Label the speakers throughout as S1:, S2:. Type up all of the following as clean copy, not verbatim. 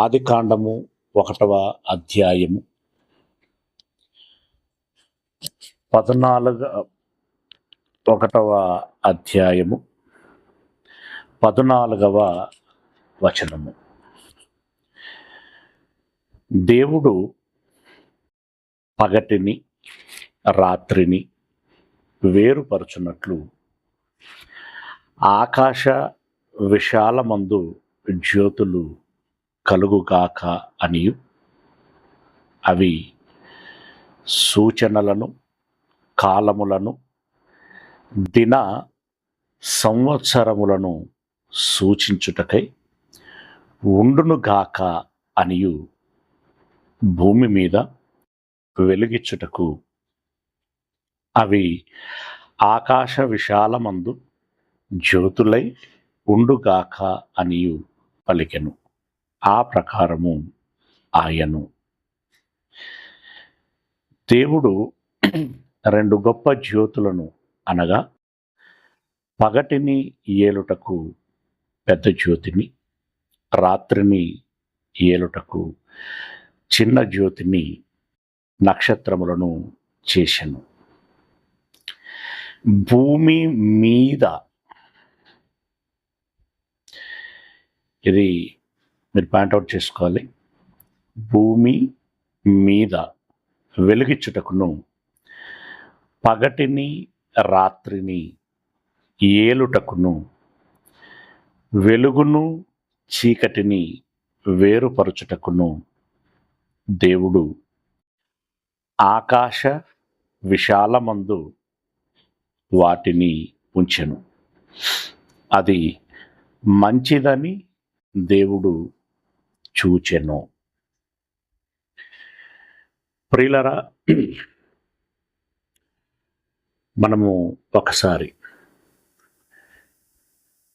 S1: ఆదికాండము 1వ అధ్యాయము 14వ వచనము. దేవుడు పగటిని రాత్రిని వేరుపరచునట్లు ఆకాశ విశాలమందు జ్యోతులు కలుగుగాక అనియు అవి సూచనలను కాలములను దిన సంవత్సరములను సూచించుటకై ఉండునుగాక అనియు భూమి మీద వెలుగిచ్చుటకు అవి ఆకాశ విశాలమందు జ్యోతులై ఉండుగాక అనియు పలికెను. ఆ ప్రకారము ఆయను. దేవుడు 2 గొప్ప జ్యోతులను అనగా పగటిని ఏలుటకు పెద్ద జ్యోతిని, రాత్రిని ఏలుటకు చిన్న జ్యోతిని, నక్షత్రములను చేసెను. భూమి మీద, ఇది మీరు పాయింట్అవుట్ చేసుకోవాలి, భూమి మీద వెలుగిచ్చుటకును పగటిని రాత్రిని ఏలుటకును వెలుగును చీకటిని వేరుపరచుటకును దేవుడు ఆకాశ విశాలమందు వాటిని ఉంచెను. అది మంచిదని దేవుడు చూచెను. ప్రియులరా, మనము ఒకసారి,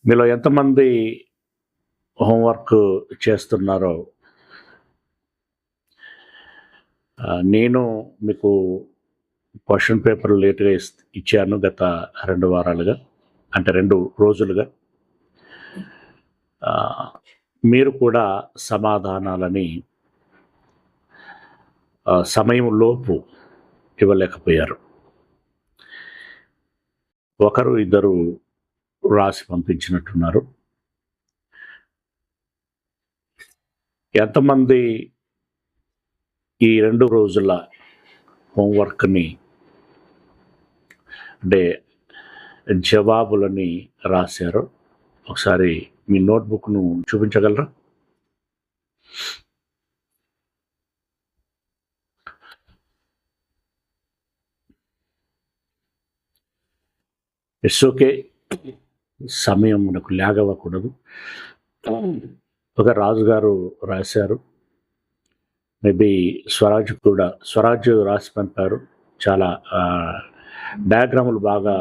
S1: మీలో ఎంతమంది హోంవర్క్ చేస్తున్నారో, నేను మీకు క్వశ్చన్ పేపర్ లేట్గా ఇచ్చాను గత 2 వారాలుగా, అంటే 2 రోజులుగా. మీరు కూడా సమాధానాలని సమయం లోపు ఇవ్వలేకపోయారు. 1-2 రాసి పంపించినట్టున్నారు. ఎంతమంది ఈ 2 రోజుల హోంవర్క్ని, అంటే జవాబులని రాశారో ఒకసారి మీ నోట్బుక్ను చూపించగలరా? ఇట్స్ ఓకే, సమయం మనకు ల్యాగ్ అవ్వకూడదు. ఒక రాజుగారు రాశారు, మేబీ స్వరాజ్ రాసి పంపారు. చాలా డయాగ్రాములు బాగా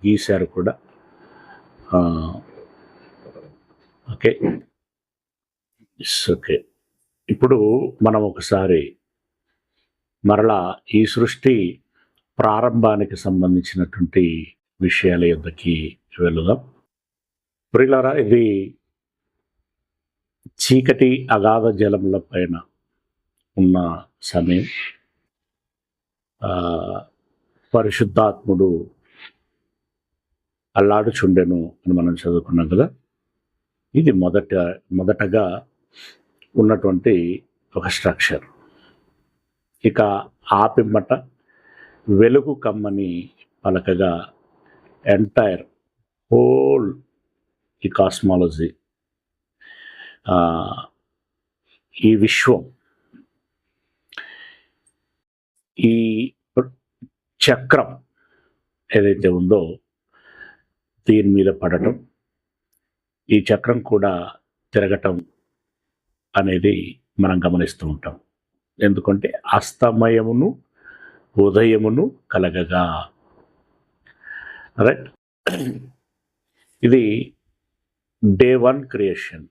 S1: గీశారు కూడా. Okay, it's okay. ఇప్పుడు మనం ఒకసారి మరలా ఈ సృష్టి ప్రారంభానికి సంబంధించినటువంటి విషయాల యొద్దకి వెళుదాం. ప్రియులారా, ఇది చీకటి అగాధ జలముల పైన ఉన్న సమయం. పరిశుద్ధాత్ముడు అల్లాడుచుండెను అని మనం చదువుకున్నాం కదా. ఇది మొదటగా ఉన్నటువంటి ఒక స్ట్రక్చర్. ఇక ఆ పిమ్మట వెలుగు కమ్మని పలకగా ఎంటైర్ హోల్ ఈ కాస్మాలజీ, ఈ విశ్వం, ఈ చక్రం ఏదైతే ఉందో దీని మీద పడటం, ఈ చక్రం కూడా తిరగటం అనేది మనం గమనిస్తూ ఉంటాం. ఎందుకంటే అస్తమయమును ఉదయమును కలగగా, రైట్. ఇది డే 1 క్రియేషన్.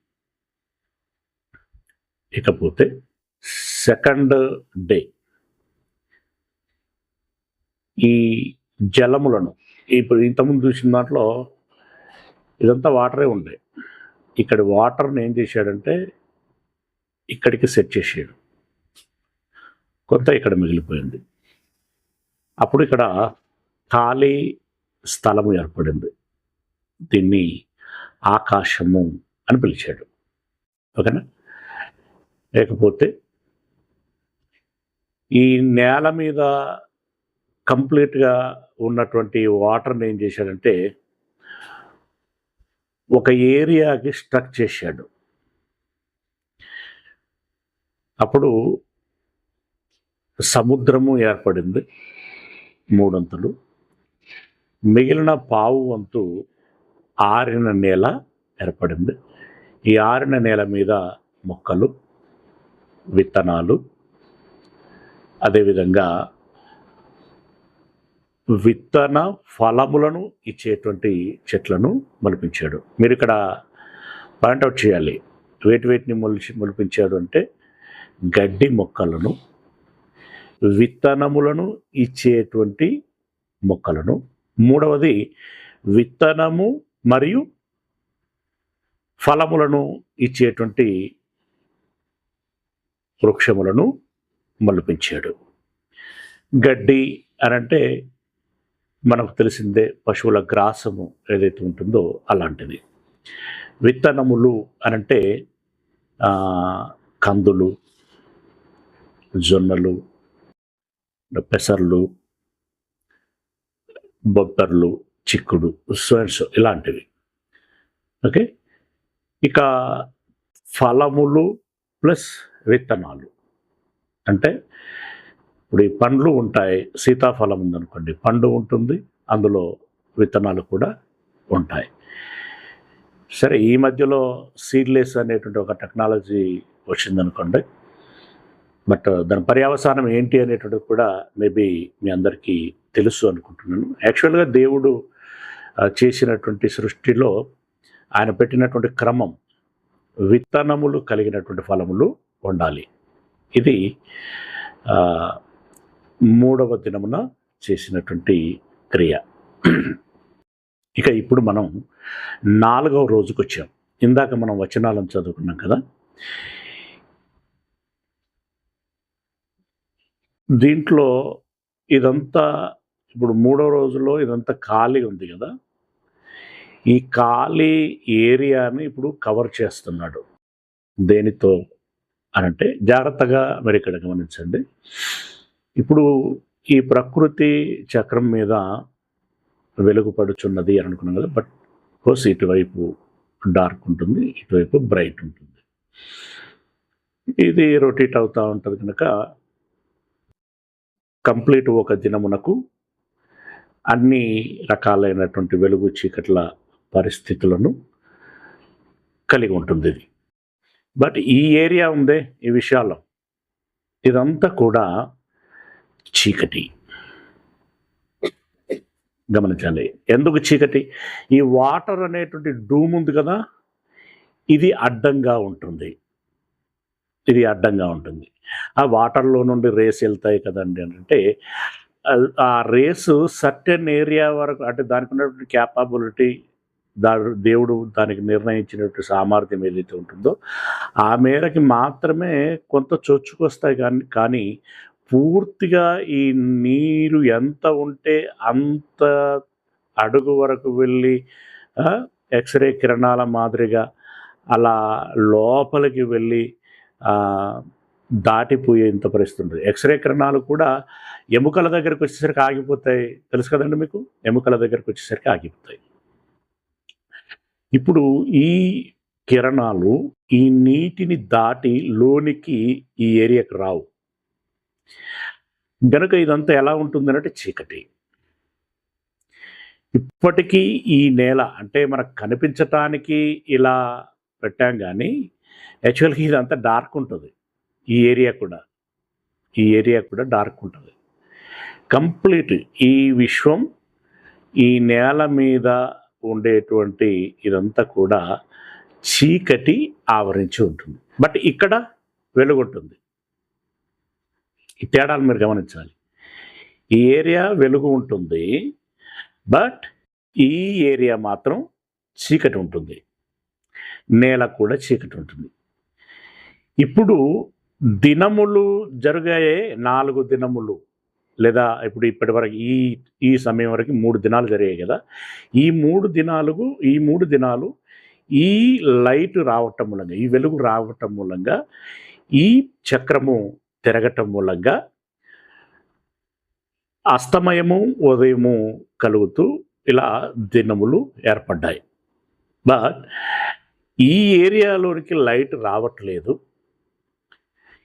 S1: ఇకపోతే సెకండ్ డే ఈ జలములను, ఇప్పుడు ఇంతకుముందు చూసిన దాంట్లో ఇదంతా వాటరే ఉండే. ఇక్కడ వాటర్ని ఏం చేశాడంటే ఇక్కడికి సెట్ చేసాడు, కొంత ఇక్కడ మిగిలిపోయింది. అప్పుడు ఇక్కడ ఖాళీ స్థలము ఏర్పడింది. దీన్ని ఆకాశము అని పిలిచాడు. ఓకేనా? లేకపోతే ఈ నేల మీద కంప్లీట్గా ఉన్నటువంటి వాటర్ని ఏం చేశాడంటే ఒక ఏరియాకి స్ట్రక్ చేశాడు. అప్పుడు సముద్రము ఏర్పడింది 3 అంతులు. మిగిలిన పావు వంతు ఆరిన నేల ఏర్పడింది. ఈ ఆరిన నేల మీద మొక్కలు, విత్తనాలు, అదేవిధంగా విత్తన ఫలములను ఇచ్చేటువంటి చెట్లను మొలిపించాడు. మీరు ఇక్కడ పాయింట్అవుట్ చేయాలి. వేటిని మొలిపించాడు అంటే గడ్డి మొక్కలను, విత్తనములను ఇచ్చేటువంటి మొక్కలను, మూడవది విత్తనము మరియు ఫలములను ఇచ్చేటువంటి వృక్షములను మొలిపించాడు. గడ్డి అనంటే మనకు తెలిసిందే, పశువుల గ్రాసము ఏదైతే ఉంటుందో అలాంటిది. విత్తనములు అనంటే కందులు, జొన్నలు, పెసర్లు, బొబ్బర్లు, చిక్కుడు, సోయన్స్ ఇలాంటివి. ఓకే, ఇక ఫలములు ప్లస్ విత్తనాలు అంటే ఇప్పుడు ఈ పండ్లు ఉంటాయి. సీతాఫలం ఉందనుకోండి, పండు ఉంటుంది, అందులో విత్తనాలు కూడా ఉంటాయి. సరే, ఈ మధ్యలో సీడ్లెస్ అనేటువంటి ఒక టెక్నాలజీ వచ్చిందనుకోండి, బట్ దాని పర్యవసానం ఏంటి అనేటువంటిది కూడా మేబీ మీ అందరికీ తెలుసు అనుకుంటున్నాను. యాక్చువల్గా దేవుడు చేసినటువంటి సృష్టిలో ఆయన పెట్టినటువంటి క్రమం విత్తనములు కలిగినటువంటి ఫలములు ఉండాలి. ఇది 3వ దినమున చేసినటువంటి క్రియ. ఇక ఇప్పుడు మనం 4వ రోజుకు వచ్చాం. ఇందాక మనం వచనాలను చదువుకున్నాం కదా. దీంట్లో ఇదంతా ఇప్పుడు 3వ రోజులో ఇదంతా ఖాళీ ఉంది కదా. ఈ ఖాళీ ఏరియాని ఇప్పుడు కవర్ చేస్తున్నాడు. దేనితో అనంటే జాగ్రత్తగా మీరు ఇక్కడ గమనించండి. ఇప్పుడు ఈ ప్రకృతి చక్రం మీద వెలుగు పడుచున్నది అని అనుకున్నాం కదా. బట్ కోర్స్ ఇటువైపు డార్క్ ఉంటుంది, ఇటువైపు బ్రైట్ ఉంటుంది. ఇది రొటేట్ అవుతూ ఉంటుంది కనుక కంప్లీట్ ఒక దినమునకు అన్ని రకాలైనటువంటి వెలుగు చీకట్ల పరిస్థితులను కలిగి ఉంటుంది ఇది. బట్ ఈ ఏరియా ఉందే, ఈ విషయాల్లో ఇదంతా కూడా చీకటి. గమనించండి, ఎందుకు చీకటి? ఈ వాటర్ అనేటువంటి డూమ్ ఉంది కదా, ఇది అడ్డంగా ఉంటుంది. ఇది అడ్డంగా ఉంటుంది. ఆ వాటర్లో నుండి రేస్ వెళ్తాయి కదండి అంటే ఆ రేసు సర్టెన్ ఏరియా వరకు, అంటే దానికి ఉన్నటువంటి క్యాపబిలిటీ, దేవుడు దానికి నిర్ణయించినటువంటి సామర్థ్యం ఏదైతే ఉంటుందో ఆ మేరకి మాత్రమే కొంత చొచ్చుకొస్తాయి. కానీ పూర్తిగా ఈ నీరు ఎంత ఉంటే అంత అడుగు వరకు వెళ్ళి ఎక్స్రే కిరణాల మాదిరిగా అలా లోపలికి వెళ్ళి దాటిపోయేంత పరిస్థితి ఉంటుంది. ఎక్స్రే కిరణాలు కూడా ఎముకల దగ్గరికి వచ్చేసరికి ఆగిపోతాయి. తెలుసు కదండి మీకు, ఎముకల దగ్గరికి వచ్చేసరికి ఆగిపోతాయి. ఇప్పుడు ఈ కిరణాలు ఈ నీటిని దాటి లోనికి ఈ ఏరియాకి రావు గనుక ఇదంతా ఎలా ఉంటుంది అంటే చీకటి. ఇప్పటికీ ఈ నేల అంటే మనకు కనిపించటానికి ఇలా పెట్టాం, కానీ యాక్చువల్గా ఇదంతా డార్క్ ఉంటుంది. ఈ ఏరియా కూడా డార్క్ ఉంటుంది. కంప్లీట్ ఈ విశ్వం, ఈ నేల మీద ఉండేటువంటి ఇదంతా కూడా చీకటి ఆవరించి ఉంటుంది. బట్ ఇక్కడ వెలుగుంటుంది. ఈ తేడాలు మీరు గమనించాలి. ఈ ఏరియా వెలుగు ఉంటుంది, బట్ ఈ ఏరియా మాత్రం చీకటి ఉంటుంది. నేల కూడా చీకటి ఉంటుంది. ఇప్పుడు దినములు జరిగాయే 4 దినములు, లేదా ఇప్పుడు ఇప్పటివరకు ఈ ఈ సమయం వరకు 3 దినాలు జరిగాయి కదా! ఈ మూడు దినాలు ఈ లైట్ రావటం మూలంగా, ఈ వెలుగు రావటం మూలంగా, ఈ చక్రము తిరగటం మూలంగా అస్తమయము, ఉదయము కలుగుతూ ఇలా దినములు ఏర్పడ్డాయి. బట్ ఈ ఏరియాలోనికి లైట్ రావట్లేదు.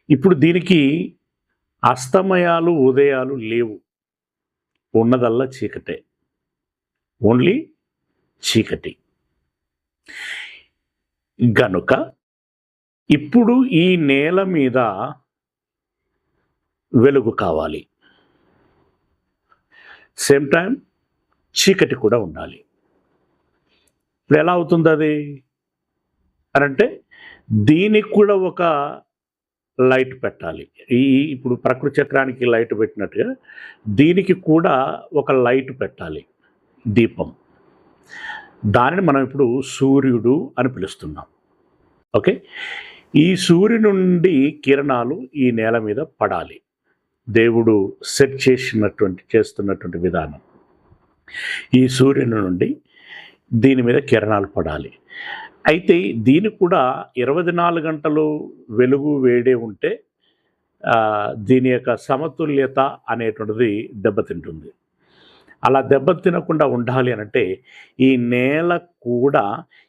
S1: ఇప్పుడు దీనికి అస్తమయాలు, ఉదయాలు లేవు. ఉన్నదల్లా చీకటే. ఓన్లీ చీకటి. గనుక ఇప్పుడు ఈ నేల మీద వెలుగు కావాలి. సేమ్ టైం చీకటి కూడా ఉండాలి. ఇప్పుడు ఎలా అవుతుంది అది అనంటే, దీనికి కూడా ఒక లైట్ పెట్టాలి. ఇప్పుడు ప్రకృతి చక్రానికి లైట్ పెట్టినట్టుగా దీనికి కూడా ఒక లైట్ పెట్టాలి, దీపం. దానిని మనం ఇప్పుడు సూర్యుడు అని పిలుస్తున్నాం. ఓకే, ఈ సూర్యుని నుండి కిరణాలు ఈ నేల మీద పడాలి. దేవుడు సెట్ చేస్తున్నటువంటి విధానం. ఈ సూర్యుని నుండి దీని మీద కిరణాలు పడాలి. అయితే దీనికి కూడా 24 గంటలు వెలుగు వేడే ఉంటే దీని యొక్క సమతుల్యత అనేటువంటిది దెబ్బతింటుంది. అలా దెబ్బతినకుండా ఉండాలి అనంటే ఈ నేల కూడా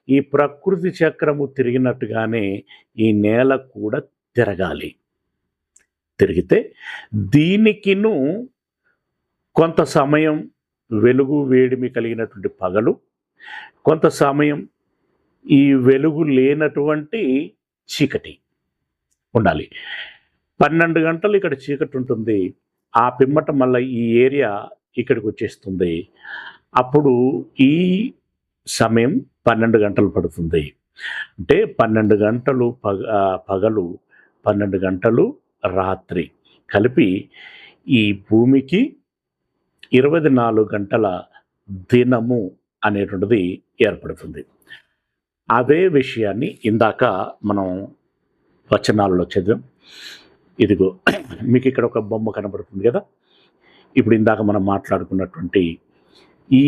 S1: ఈ ప్రకృతి చక్రము తిరిగినట్టుగానే ఈ నేల కూడా తిరగాలి. తిరిగితే దీనికిను కొంత సమయం వెలుగు వేడిమి కలిగినటువంటి పగలు, కొంత సమయం ఈ వెలుగు లేనటువంటి చీకటి ఉండాలి. 12 గంటలు ఇక్కడ చీకటి ఉంటుంది. ఆ పిమ్మట మళ్ళీ ఈ ఏరియా ఇక్కడికి వచ్చేస్తుంది. అప్పుడు ఈ సమయం 12 గంటలు పడుతుంది. అంటే 12 గంటలు పగలు, 12 గంటలు రాత్రి కలిపి ఈ భూమికి 24 గంటల దినము అనేటువంటిది ఏర్పడుతుంది. అదే విషయాన్ని ఇందాక మనం వచనాలలో చదివాం. ఇదిగో మీకు ఇక్కడ ఒక బొమ్మ కనబడుతుంది కదా. ఇప్పుడు ఇందాక మనం మాట్లాడుకున్నటువంటి ఈ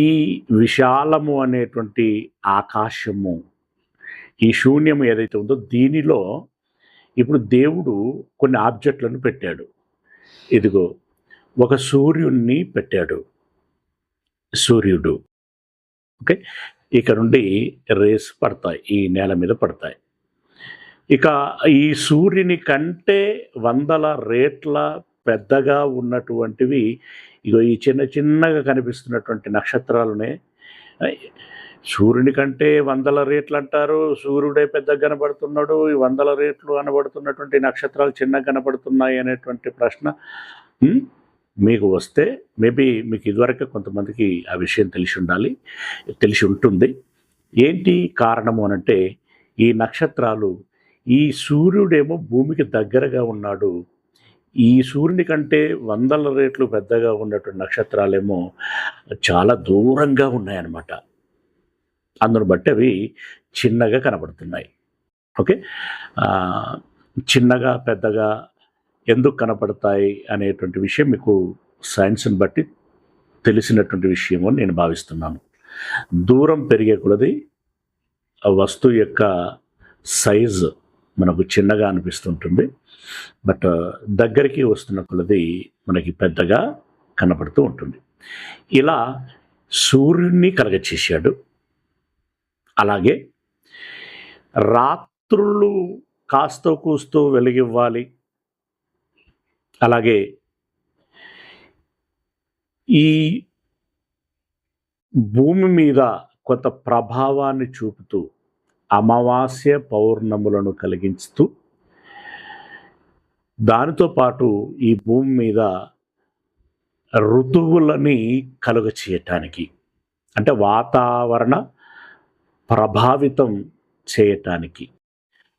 S1: విశాలము అనేటువంటి ఆకాశము, ఈ శూన్యము ఏదైతే ఉందో దీనిలో ఇప్పుడు దేవుడు కొన్ని ఆబ్జెక్ట్లను పెట్టాడు. ఇదిగో ఒక సూర్యుడిని పెట్టాడు. సూర్యుడు, ఓకే, ఇక నుండి రేస్ పడతాయి, ఈ నేల మీద పడతాయి. ఇక ఈ సూర్యుని కంటే 100 రెట్ల పెద్దగా ఉన్నటువంటివి ఇగో ఈ చిన్నగా కనిపిస్తున్నటువంటి నక్షత్రాలనే. సూర్యుని కంటే 100 రెట్లు అంటారు, సూర్యుడే పెద్దగా కనబడుతున్నాడు, ఈ 100 రెట్లు కనబడుతున్నటువంటి నక్షత్రాలు చిన్నగా కనబడుతున్నాయి అనేటువంటి ప్రశ్న మీకు వస్తే మేబీ మీకు ఇదివరకు కొంతమందికి ఆ విషయం తెలిసి ఉంటుంది. ఏంటి కారణము అనంటే, ఈ నక్షత్రాలు, ఈ సూర్యుడేమో భూమికి దగ్గరగా ఉన్నాడు, ఈ సూర్యుని కంటే 100 రెట్లు పెద్దగా ఉన్నటువంటి నక్షత్రాలేమో చాలా దూరంగా ఉన్నాయన్నమాట. అందును బట్టి అవి చిన్నగా కనబడుతున్నాయి. ఓకే, చిన్నగా పెద్దగా ఎందుకు కనపడతాయి అనేటువంటి విషయం మీకు సైన్స్ని బట్టి తెలిసినటువంటి విషయం అని నేను భావిస్తున్నాను. దూరం పెరిగే కొలది ఆ వస్తువు యొక్క సైజు మనకు చిన్నగా అనిపిస్తుంటుంది. బట్ దగ్గరికి వస్తున్న కొలది మనకి పెద్దగా కనపడుతూ ఉంటుంది. ఇలా సూర్యుడిని కలగచేశాడు. అలాగే రాత్రులు కాస్తో కూస్తూ వెలుగివ్వాలి. అలాగే ఈ భూమి మీద కొంత ప్రభావాన్ని చూపుతూ అమావాస్య పౌర్ణములను కలిగిస్తూ, దానితో పాటు ఈ భూమి మీద ఋతువులని కలుగచేయటానికి, అంటే వాతావరణ ప్రభావితం చేయటానికి.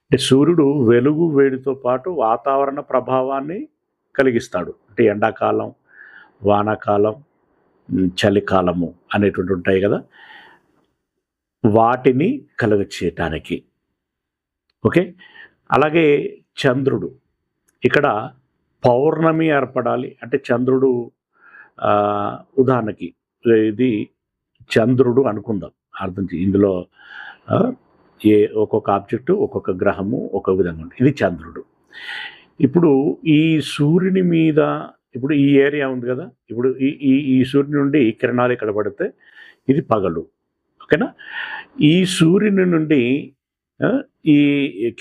S1: అంటే సూర్యుడు వెలుగు వేడితో పాటు వాతావరణ ప్రభావాన్ని కలిగిస్తాడు. అంటే ఎండాకాలం, వానాకాలం, చలికాలము అనేటువంటి ఉంటాయి కదా, వాటిని కలుగచేయటానికి. ఓకే, అలాగే చంద్రుడు ఇక్కడ పౌర్ణమి ఏర్పడాలి అంటే చంద్రుడు ఉదాహరణకి ఇది చంద్రుడు అనుకుందాం, అర్థం ఇందులో ఒక్కొక్క ఆబ్జెక్టు ఒక్కొక్క గ్రహము ఒక్కొక్క విధంగా ఉంటుంది. ఇది చంద్రుడు. ఇప్పుడు ఈ సూర్యుని మీద ఇప్పుడు ఈ ఏరియా ఉంది కదా, ఇప్పుడు ఈ ఈ ఈ సూర్యుని నుండి కిరణాలు ఇక్కడ పడితే ఇది పగలు, ఓకేనా. ఈ సూర్యుని నుండి ఈ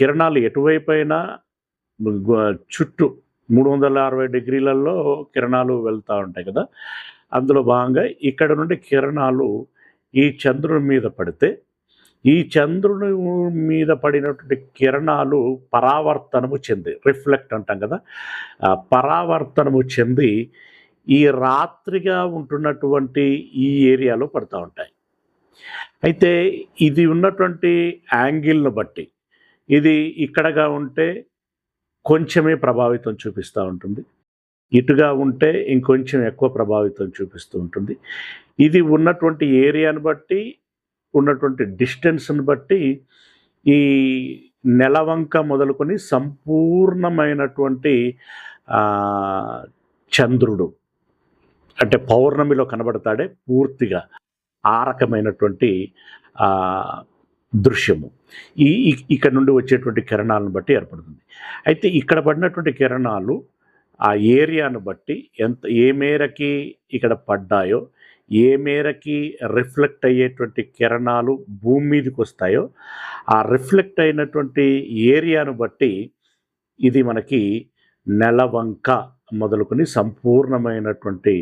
S1: కిరణాలు ఎటువైపు అయినా చుట్టూ 360 డిగ్రీలలో కిరణాలు వెళ్తూ ఉంటాయి కదా, అందులో భాగంగా ఇక్కడ నుండి కిరణాలు ఈ చంద్రుని మీద పడితే ఈ చంద్రుని మీద పడినటువంటి కిరణాలు పరావర్తనము చెంది, రిఫ్లెక్ట్ అంటాం కదా, పరావర్తనము చెంది ఈ రాత్రిగా ఉంటున్నటువంటి ఈ ఏరియాలో పడుతూ ఉంటాయి. అయితే ఇది ఉన్నటువంటి యాంగిల్ను బట్టి ఇది ఇక్కడగా ఉంటే కొంచెమే ప్రభావితం చూపిస్తూ ఉంటుంది, ఇటుగా ఉంటే ఇంకొంచెం ఎక్కువ ప్రభావితం చూపిస్తూ ఉంటుంది. ఇది ఉన్నటువంటి ఏరియాను బట్టి ఉన్నటువంటి డిస్టెన్స్ని బట్టి ఈ నెలవంక మొదలుకొని సంపూర్ణమైనటువంటి చంద్రుడు అంటే పౌర్ణమిలో కనబడతాడే పూర్తిగా ఆ రకమైనటువంటి దృశ్యము ఈ ఇక్కడ నుండి వచ్చేటువంటి కిరణాలను బట్టి ఏర్పడుతుంది. అయితే ఇక్కడ పడినటువంటి కిరణాలు ఆ ఏరియాను బట్టి ఏ మేరకి ఇక్కడ పడ్డాయో, ఏ మేరకి రిఫ్లెక్ట్ అయ్యేటువంటి కిరణాలు భూమి మీదకి వస్తాయో ఆ రిఫ్లెక్ట్ అయినటువంటి ఏరియాను బట్టి ఇది మనకి నెలవంక మొదలుకొని సంపూర్ణమైనటువంటి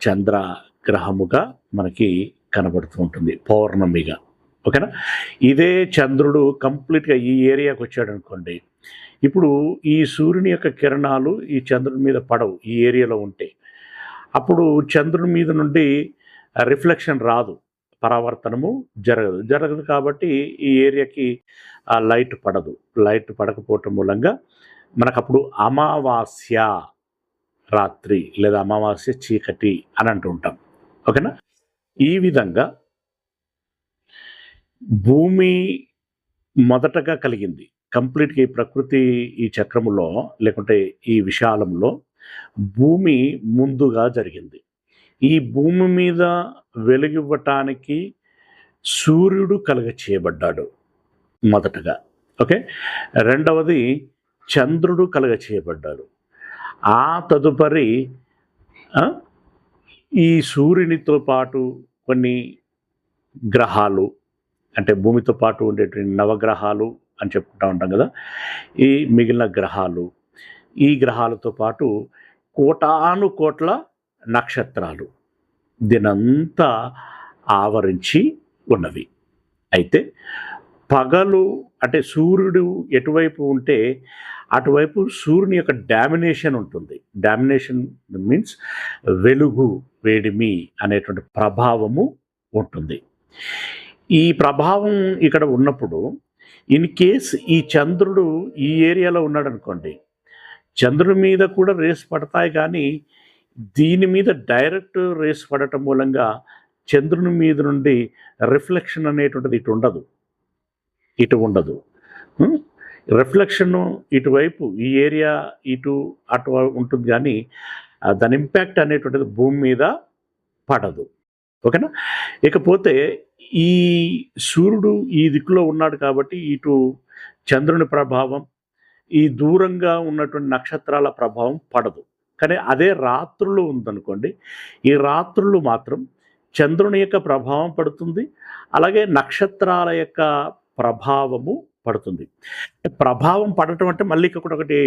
S1: చంద్రగ్రహముగా మనకి కనబడుతూ ఉంటుంది, పౌర్ణమిగా, ఓకేనా. ఇదే చంద్రుడు కంప్లీట్గా ఈ ఏరియాకి వచ్చాడు అనుకోండి, ఇప్పుడు ఈ సూర్యుని యొక్క కిరణాలు ఈ చంద్రుని మీద పడవు ఈ ఏరియాలో ఉంటే, అప్పుడు చంద్రుని మీద నుండి రిఫ్లెక్షన్ రాదు, పరావర్తనము జరగదు కాబట్టి ఈ ఏరియాకి ఆ లైట్ పడకపోవటం మూలంగా మనకు అప్పుడు అమావాస్య రాత్రి లేదా అమావాస్య చీకటి అని అంటూ ఉంటాం, ఓకేనా. ఈ విధంగా భూమి మొదటగా కలిగింది కంప్లీట్గా ఈ ప్రకృతి ఈ చక్రములో లేకుంటే ఈ విశాలంలో భూమి ముందుగా జరిగింది. ఈ భూమి మీద వెలుగివ్వటానికి సూర్యుడు చేయబడ్డాడు మొదటగా, ఓకే. రెండవది చంద్రుడు చేయబడ్డాడు. ఆ తదుపరి ఈ సూర్యునితో పాటు కొన్ని గ్రహాలు అంటే భూమితో పాటు ఉండేటువంటి నవగ్రహాలు అని చెప్పుకుంటూ ఉంటాం కదా, ఈ మిగిలిన గ్రహాలు, ఈ గ్రహాలతో పాటు కోటాను కోట్ల నక్షత్రాలు దీనంతా ఆవరించి ఉన్నవి. అయితే పగలు అంటే సూర్యుడు ఎటువైపు ఉంటే అటువైపు సూర్యుని యొక్క డామినేషన్ ఉంటుంది. డామినేషన్ మీన్స్ వెలుగు, వేడిమి అనేటువంటి ప్రభావము ఉంటుంది. ఈ ప్రభావం ఇక్కడ ఉన్నప్పుడు ఇన్ కేస్ ఈ చంద్రుడు ఈ ఏరియాలో ఉన్నాడు అనుకోండి, చంద్రుడి మీద కూడా రేస్ పడతాయి, కానీ దీని మీద డైరెక్ట్ రేస్ పడటం మూలంగా చంద్రుని మీద నుండి రిఫ్లెక్షన్ అనేటువంటిది ఇటు ఉండదు. రిఫ్లెక్షన్ ఇటువైపు ఈ ఏరియా అటు ఉంటుంది, కానీ దాని ఇంపాక్ట్ అనేటువంటిది భూమి మీద పడదు, ఓకేనా. ఇకపోతే ఈ సూర్యుడు ఈ దిక్కులో ఉన్నాడు కాబట్టి ఇటు చంద్రుని ప్రభావం, ఈ దూరంగా ఉన్నటువంటి నక్షత్రాల ప్రభావం పడదు. కానీ అదే రాత్రులు ఉందనుకోండి, ఈ రాత్రులు మాత్రం చంద్రుని యొక్క ప్రభావం పడుతుంది, అలాగే నక్షత్రాల యొక్క ప్రభావము పడుతుంది. ప్రభావం పడటం అంటే మళ్ళీ ఇక్కడ ఒకటి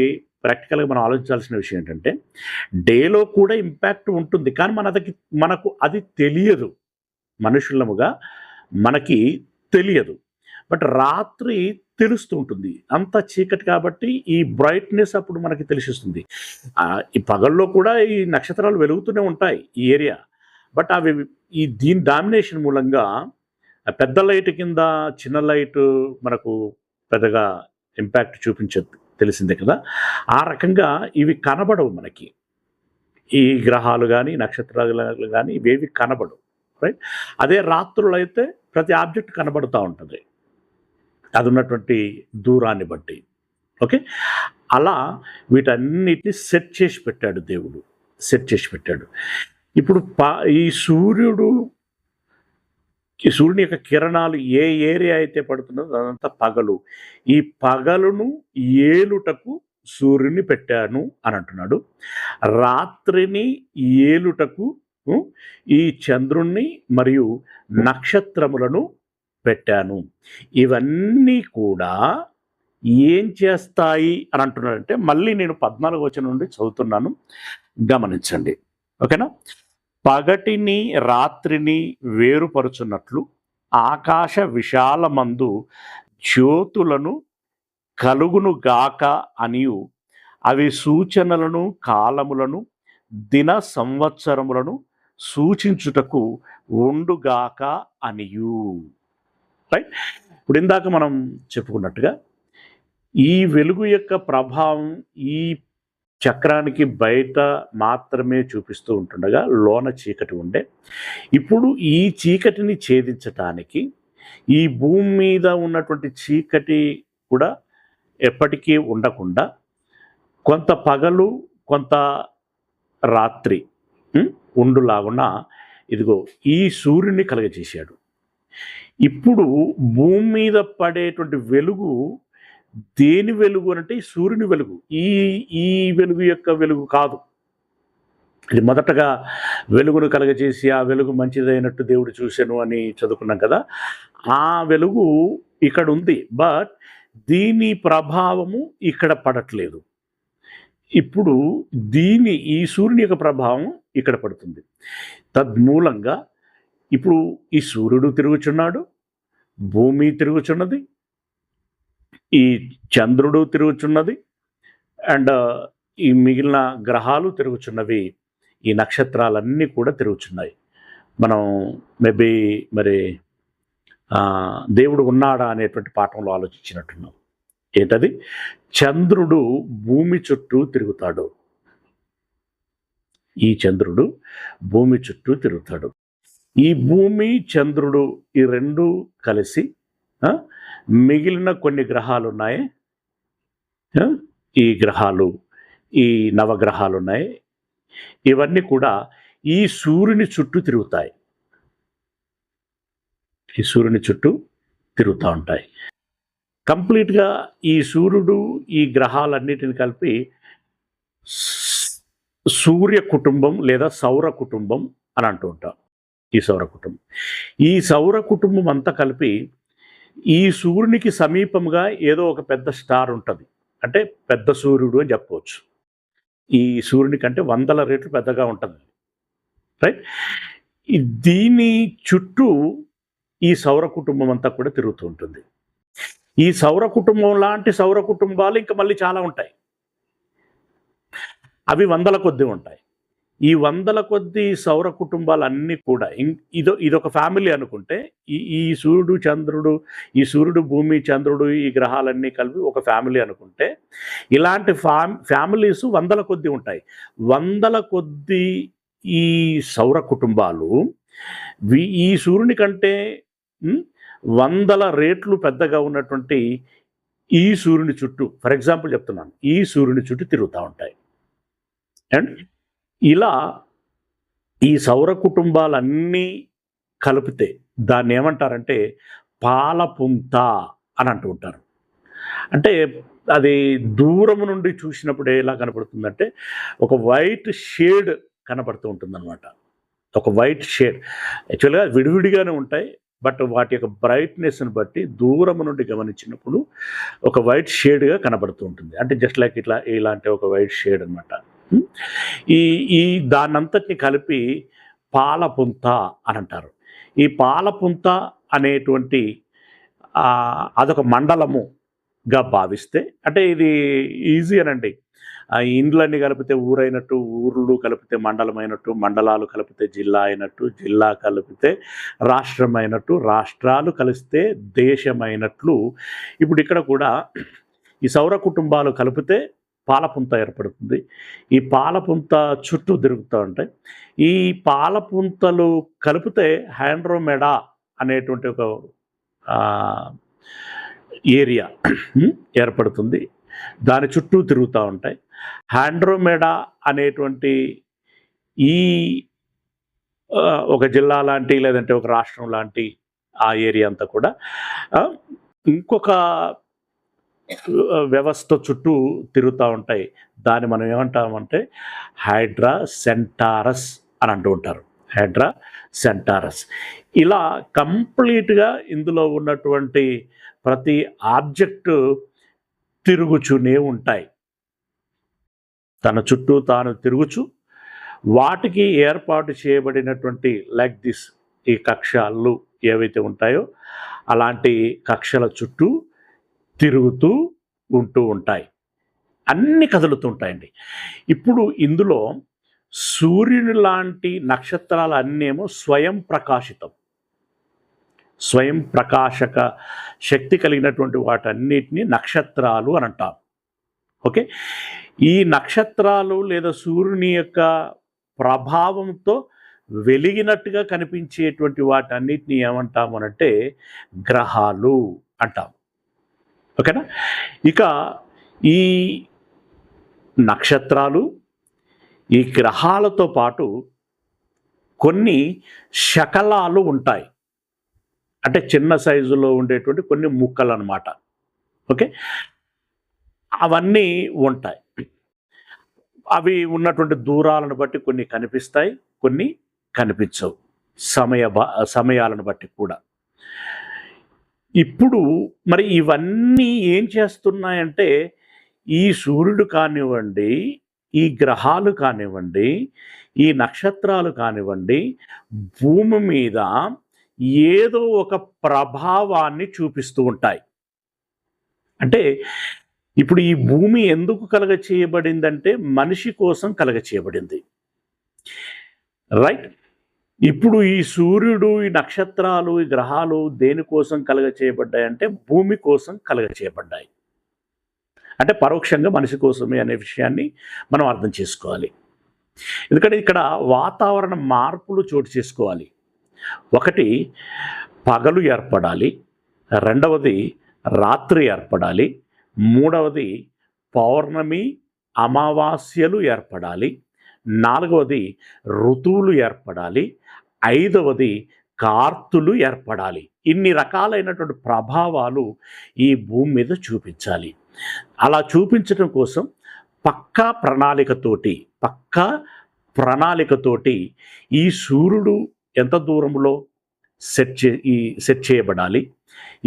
S1: ప్రాక్టికల్గా మనం ఆలోచించాల్సిన విషయం ఏంటంటే, డేలో కూడా ఇంపాక్ట్ ఉంటుంది, కానీ మనకు అది తెలియదు, మనుషులముగా మనకి తెలియదు. బట్ రాత్రి తెలుస్తూ ఉంటుంది, అంత చీకటి కాబట్టి ఈ బ్రైట్నెస్ అప్పుడు మనకి తెలిసిస్తుంది. ఈ పగల్లో కూడా ఈ నక్షత్రాలు వెలుగుతూనే ఉంటాయి ఈ ఏరియా, బట్ అవి దీని డామినేషన్ మూలంగా పెద్ద లైట్ కింద చిన్న లైట్ మనకు పెద్దగా ఇంపాక్ట్ తెలిసిందే కదా. ఆ రకంగా ఇవి కనబడవు మనకి, ఈ గ్రహాలు కానీ నక్షత్రాలు కానీ ఇవేవి కనబడవు, రైట్. అదే రాత్రులు అయితే ప్రతి ఆబ్జెక్ట్ కనబడుతూ ఉంటుంది, అది ఉన్నటువంటి దూరాన్ని బట్టి, ఓకే, అలా వీటన్నిటిని సెట్ చేసి పెట్టాడు దేవుడు, సెట్ చేసి పెట్టాడు. ఇప్పుడు ఈ సూర్యుని యొక్క కిరణాలు ఏ ఏరియా అయితే పడుతున్నదో అదంతా పగలు. ఈ పగలును ఏలుటకు సూర్యుని పెట్టాను అని అంటున్నాడు. రాత్రిని ఏలుటకు ఈ చంద్రుణ్ణి మరియు నక్షత్రములను పెట్టాను. ఇవన్నీ కూడా ఏం చేస్తాయి అని అంటున్నాడంటే, మళ్ళీ నేను 14వ వచనం నుండి చదువుతున్నాను, గమనించండి. ఓకేనా? పగటిని రాత్రిని వేరుపరుచున్నట్లు ఆకాశ విశాలమందు జ్యోతులను కలుగును గాక అనియు, అవి సూచనలను కాలములను దిన సంవత్సరములను సూచించుటకు ఉండుగాక అనియు. రైట్? ఇప్పుడు ఇందాక మనం చెప్పుకున్నట్టుగా ఈ వెలుగు యొక్క ప్రభావం ఈ చక్రానికి బయట మాత్రమే చూపిస్తూ ఉంటుండగా లోన చీకటి ఉండే. ఇప్పుడు ఈ చీకటిని ఛేదించటానికి ఈ భూమి మీద ఉన్నటువంటి చీకటి కూడా ఎప్పటికీ ఉండకుండా కొంత పగలు కొంత రాత్రి ఉండులాగున ఇదిగో ఈ సూర్యుని కలగజేశాడు. ఇప్పుడు భూమి మీద పడేటువంటి వెలుగు దేని వెలుగు అంటే సూర్యుని వెలుగు. ఈ వెలుగు యొక్క వెలుగు కాదు. ఇది మొదటగా వెలుగును కలగజేసి ఆ వెలుగు మంచిదైనట్టు దేవుడు చూశాను అని చదువుకున్నాం కదా. ఆ వెలుగు ఇక్కడ ఉంది, బట్ దీని ప్రభావము ఇక్కడ పడట్లేదు. ఇప్పుడు ఈ సూర్యుని యొక్క ప్రభావం ఇక్కడ పడుతుంది. తద్మూలంగా ఇప్పుడు ఈ సూర్యుడు తిరుగుచున్నాడు, భూమి తిరుగుచున్నది, ఈ చంద్రుడు తిరుగుచున్నది, అండ్ ఈ మిగిలిన గ్రహాలు తిరుగుచున్నవి, ఈ నక్షత్రాలన్నీ కూడా తిరుగుచున్నాయి. మనం మేబీ మరి దేవుడు ఉన్నాడా అనేటువంటి పాఠంలో ఆలోచించినట్టున్నాం. ఏంటది? చంద్రుడు భూమి చుట్టూ తిరుగుతాడు. ఈ చంద్రుడు భూమి చుట్టూ తిరుగుతాడు. ఈ భూమి చంద్రుడు ఈ రెండు కలిసి మిగిలిన కొన్ని గ్రహాలు ఉన్నాయి, ఈ గ్రహాలు, ఈ నవగ్రహాలు ఉన్నాయి, ఇవన్నీ కూడా ఈ సూర్యుని చుట్టూ తిరుగుతాయి. ఈ సూర్యుని చుట్టూ తిరుగుతూ ఉంటాయి. కంప్లీట్గా ఈ సూర్యుడు ఈ గ్రహాలన్నిటిని కలిపి సూర్య కుటుంబం లేదా సౌర కుటుంబం అని అంటూ ఉంటాం. ఈ సౌర కుటుంబం, ఈ సౌర కుటుంబం అంతా కలిపి ఈ సూర్యునికి సమీపంగా ఏదో ఒక పెద్ద స్టార్ ఉంటుంది, అంటే పెద్ద సూర్యుడు అని చెప్పవచ్చు. ఈ సూర్యుని కంటే 100 రెట్లు పెద్దగా ఉంటుంది. రైట్? దీని చుట్టూ ఈ సౌర కుటుంబం అంతా కూడా తిరుగుతూ ఉంటుంది. ఈ సౌర కుటుంబం లాంటి సౌర కుటుంబాలు ఇంకా మళ్ళీ చాలా ఉంటాయి. అవి 100ల కొద్దీ ఉంటాయి. ఈ 100ల కొద్దీ సౌర కుటుంబాలన్నీ కూడా ఇదొక ఫ్యామిలీ అనుకుంటే, ఈ సూర్యుడు చంద్రుడు, ఈ సూర్యుడు భూమి చంద్రుడు ఈ గ్రహాలన్నీ కలిపి ఒక ఫ్యామిలీ అనుకుంటే, ఇలాంటి ఫ్యామిలీస్ 100ల కొద్దీ ఉంటాయి. 100ల కొద్దీ ఈ సౌర కుటుంబాలు ఈ సూర్యుని కంటే 100ల రెట్లు పెద్దగా ఉన్నటువంటి ఈ సూర్యుని చుట్టూ, ఫర్ ఎగ్జాంపుల్ చెప్తున్నాను, ఈ సూర్యుని చుట్టూ తిరుగుతూ ఉంటాయి. అండ్ ఇలా ఈ సౌర కుటుంబాలన్నీ కలిపితే దాన్ని ఏమంటారంటే పాలపుంత అని అంటూ ఉంటారు. అంటే అది దూరం నుండి చూసినప్పుడు ఎలా కనపడుతుందంటే ఒక వైట్ షేడ్ కనపడుతూ ఉంటుందన్నమాట. ఒక వైట్ షేడ్. యాక్చువల్గా విడివిడిగానే ఉంటాయి, బట్ వాటి యొక్క బ్రైట్నెస్ని బట్టి దూరం నుండి గమనించినప్పుడు ఒక వైట్ షేడ్గా కనబడుతూ ఉంటుంది. అంటే జస్ట్ లైక్ ఇలాంటి ఒక వైట్ షేడ్ అనమాట. ఈ దాన్నంతటిని కలిపి పాలపుంత అని అంటారు. ఈ పాలపుంత అనేటువంటి అదొక మండలముగా భావిస్తే, అంటే ఇది ఈజీ అనండి. ఇండ్లన్నీ కలిపితే ఊరైనట్టు, ఊర్లు కలిపితే మండలం అయినట్టు, మండలాలు కలిపితే జిల్లా అయినట్టు, జిల్లా కలిపితే రాష్ట్రం అయినట్టు, రాష్ట్రాలు కలిస్తే దేశమైనట్లు, ఇప్పుడు ఇక్కడ కూడా ఈ సౌర కుటుంబాలు కలిపితే పాలపుంత ఏర్పడుతుంది. ఈ పాలపుంత చుట్టూ తిరుగుతూ ఉంటాయి. ఈ పాలపుంతలు కలిపితే ఆండ్రోమెడా అనేటువంటి ఒక ఏరియా ఏర్పడుతుంది. దాని చుట్టూ తిరుగుతూ ఉంటాయి. ఆండ్రోమెడా అనేటువంటి ఈ ఒక జిల్లా లాంటి లేదంటే ఒక రాష్ట్రం లాంటి ఆ ఏరియా అంతా కూడా ఇంకొక వ్యవస్థ చుట్టూ తిరుగుతూ ఉంటాయి. దాన్ని మనం ఏమంటామంటే హైడ్రా సెంటారస్ అని అంటూ ఉంటారు. హైడ్రా సెంటారస్. ఇలా కంప్లీట్గా ఇందులో ఉన్నటువంటి ప్రతి ఆబ్జెక్టు తిరుగుచునే ఉంటాయి. తన చుట్టూ తాను తిరుగుచు వాటికి ఏర్పాటు చేయబడినటువంటి లైక్ దిస్ ఈ కక్షలు ఏవైతే ఉంటాయో అలాంటి కక్షల చుట్టూ తిరుగుతూ ఉంటూ ఉంటాయి. అన్నీ కదులుతుంటాయండి. ఇప్పుడు ఇందులో సూర్యుని లాంటి నక్షత్రాలు అన్నేమో స్వయం ప్రకాశితం, స్వయం ప్రకాశక శక్తి కలిగినటువంటి వాటన్నిటిని నక్షత్రాలు అని అంటాం. ఓకే, ఈ నక్షత్రాలు లేదా సూర్యుని యొక్క ప్రభావంతో వెలిగినట్టుగా కనిపించేటువంటి వాటన్నిటిని ఏమంటాము అంటే గ్రహాలు అంటాం. ఓకేనా. ఇక ఈ నక్షత్రాలు ఈ గ్రహాలతో పాటు కొన్ని శకలాలు ఉంటాయి. అంటే చిన్న సైజులో ఉండేటువంటి కొన్ని ముక్కలు అన్నమాట. ఓకే, అవన్నీ ఉంటాయి. అవి ఉన్నటువంటి దూరాలను బట్టి కొన్ని కనిపిస్తాయి, కొన్ని కనిపించవు, సమయాలను బట్టి కూడా. ఇప్పుడు మరి ఇవన్నీ ఏం చేస్తున్నాయంటే ఈ సూర్యుడు కానివ్వండి, ఈ గ్రహాలు కానివ్వండి, ఈ నక్షత్రాలు కానివ్వండి, భూమి మీద ఏదో ఒక ప్రభావాన్ని చూపిస్తూ ఉంటాయి. అంటే ఇప్పుడు ఈ భూమి ఎందుకు కలగ చేయబడిందంటే మనిషి కోసం కలగ చేయబడింది, రైట్. ఇప్పుడు ఈ సూర్యుడు, ఈ నక్షత్రాలు, ఈ గ్రహాలు దేనికోసం కలగ చేయబడ్డాయంటే భూమి కోసం కలగ చేయబడ్డాయి. అంటే పరోక్షంగా మనిషి కోసమే అనే విషయాన్ని మనం అర్థం చేసుకోవాలి. ఎందుకంటే ఇక్కడ వాతావరణ మార్పులు చోటు చేసుకోవాలి. ఒకటి పగలు ఏర్పడాలి, రెండవది రాత్రి ఏర్పడాలి, మూడవది పౌర్ణమి అమావాస్యలు ఏర్పడాలి, నాలుగవది ఋతువులు ఏర్పడాలి, ఐదవది కార్తులు ఏర్పడాలి. ఇన్ని రకాలైనటువంటి ప్రభావాలు ఈ భూమి మీద చూపించాలి. అలా చూపించడం కోసం పక్కా ప్రణాళికతోటి ఈ సూర్యుడు ఎంత దూరంలో సెట్ చేయబడాలి,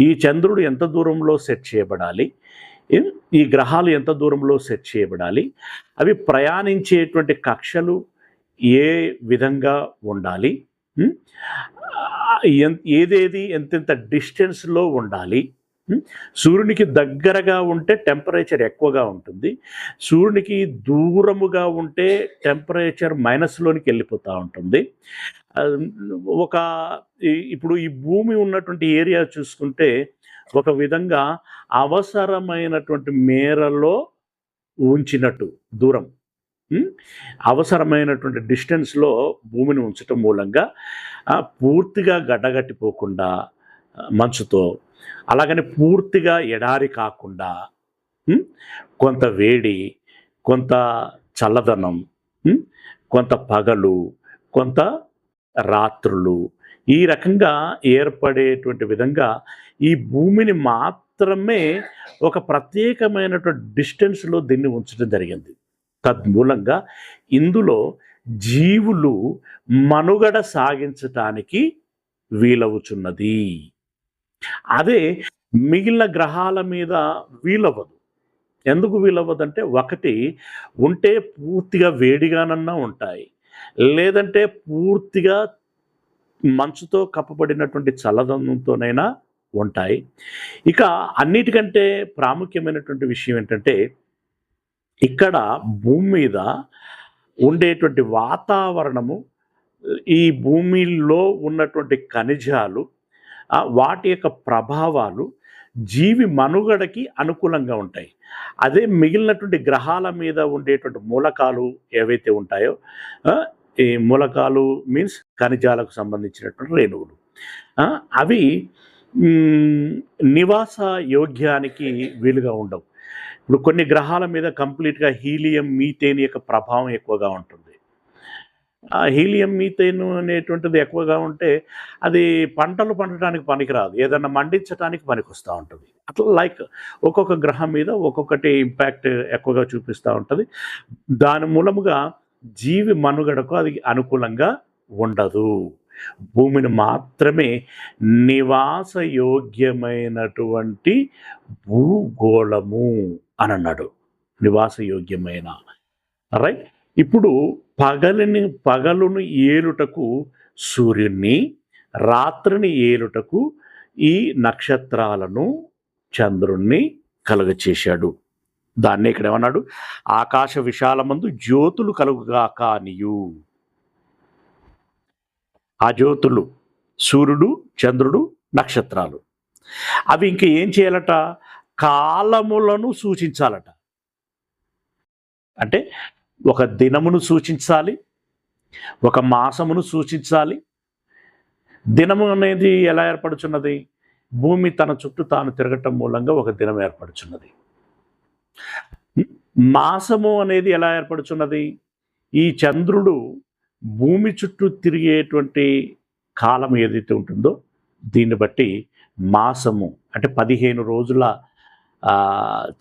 S1: ఈ చంద్రుడు ఎంత దూరంలో సెట్ చేయబడాలి, ఈ గ్రహాలు ఎంత దూరంలో సెట్ చేయబడాలి, అవి ప్రయాణించేటువంటి కక్షలు ఏ విధంగా ఉండాలి, ఏదేది ఎంతెంత డిస్టెన్స్లో ఉండాలి. సూర్యునికి దగ్గరగా ఉంటే టెంపరేచర్ ఎక్కువగా ఉంటుంది, సూర్యునికి దూరముగా ఉంటే టెంపరేచర్ మైనస్లోనికి వెళ్ళిపోతూ ఉంటుంది. ఇప్పుడు ఈ భూమి ఉన్నటువంటి ఏరియా చూసుకుంటే ఒక విధంగా అవసరమైనటువంటి మేరలో ఉంచినట్టు దూరం, అవసరమైనటువంటి డిస్టెన్స్లో భూమిని ఉంచటం మూలంగా పూర్తిగా గడ్డగట్టిపోకుండా మంచుతో, అలాగని పూర్తిగా ఎడారి కాకుండా కొంత వేడి, కొంత చల్లదనం, కొంత పగలు, కొంత రాత్రులు, ఈ రకంగా ఏర్పడేటువంటి విధంగా ఈ భూమిని మాత్రమే ఒక ప్రత్యేకమైనటువంటి డిస్టెన్స్లో దీన్ని ఉంచడం జరిగింది. తద్మూలంగా ఇందులో జీవులు మనుగడ సాగించటానికి వీలవుచున్నది. అదే మిగిలిన గ్రహాల మీద వీలవ్వదు. ఎందుకు వీలవ్వదంటే ఒకటి ఉంటే పూర్తిగా వేడిగానన్నా ఉంటాయి, లేదంటే పూర్తిగా మంచుతో కప్పబడినటువంటి చల్లదనంతోనైనా ఉంటాయి. ఇక అన్నిటికంటే ప్రాముఖ్యమైనటువంటి విషయం ఏంటంటే ఇక్కడ భూమి మీద ఉండేటువంటి వాతావరణము, ఈ భూమిలో ఉన్నటువంటి ఖనిజాలు, వాటి యొక్క ప్రభావాలు జీవి మనుగడకి అనుకూలంగా ఉంటాయి. అదే మిగిలినటువంటి గ్రహాల మీద ఉండేటువంటి మూలకాలు ఏవైతే ఉంటాయో, ఈ మూలకాలు మీన్స్ ఖనిజాలకు సంబంధించినటువంటి రేణువులు, అవి నివాస యోగ్యానికి వీలుగా ఉండవు. ఇప్పుడు కొన్ని గ్రహాల మీద కంప్లీట్గా హీలియం మీథేన్ యొక్క ప్రభావం ఎక్కువగా ఉంటుంది. ఆ హీలియం మీథేన్ అనేటువంటిది ఎక్కువగా ఉంటే అది పంటలు పండటానికి పనికిరాదు, ఏదన్నా మండించడానికి పనికొస్తూ ఉంటుంది. అట్లా లైక్ ఒక్కొక్క గ్రహం మీద ఒక్కొక్కటి ఇంపాక్ట్ ఎక్కువగా చూపిస్తూ ఉంటుంది. దాని మూలముగా జీవి మనుగడకు అది అనుకూలంగా ఉండదు. భూమిని మాత్రమే నివాసయోగ్యమైనటువంటి భూగోళము అని అన్నాడు. నివాసయోగ్యమైన, రైట్. ఇప్పుడు పగలును ఏలుటకు సూర్యుణ్ణి, రాత్రిని ఏలుటకు ఈ నక్షత్రాలను, చంద్రుణ్ణి కలుగచేశాడు. దాన్ని ఇక్కడ ఏమన్నాడు? ఆకాశ విశాలమందు జ్యోతులు కలుగుగాక అనియు. ఆ జ్యోతులు సూర్యుడు, చంద్రుడు, నక్షత్రాలు అవి ఇంక ఏం చేయాలట? కాలములను సూచించాలట. అంటే ఒక దినమును సూచించాలి, ఒక మాసమును సూచించాలి. దినము అనేది ఎలా ఏర్పడుచున్నది? భూమి తన చుట్టూ తాను తిరగటం మూలంగా ఒక దినం ఏర్పడుచున్నది. మాసము అనేది ఎలా ఏర్పడుచున్నది? ఈ చంద్రుడు భూమి చుట్టూ తిరిగేటువంటి కాలం ఏదైతే ఉంటుందో దీన్ని బట్టి మాసము అంటే 15 రోజుల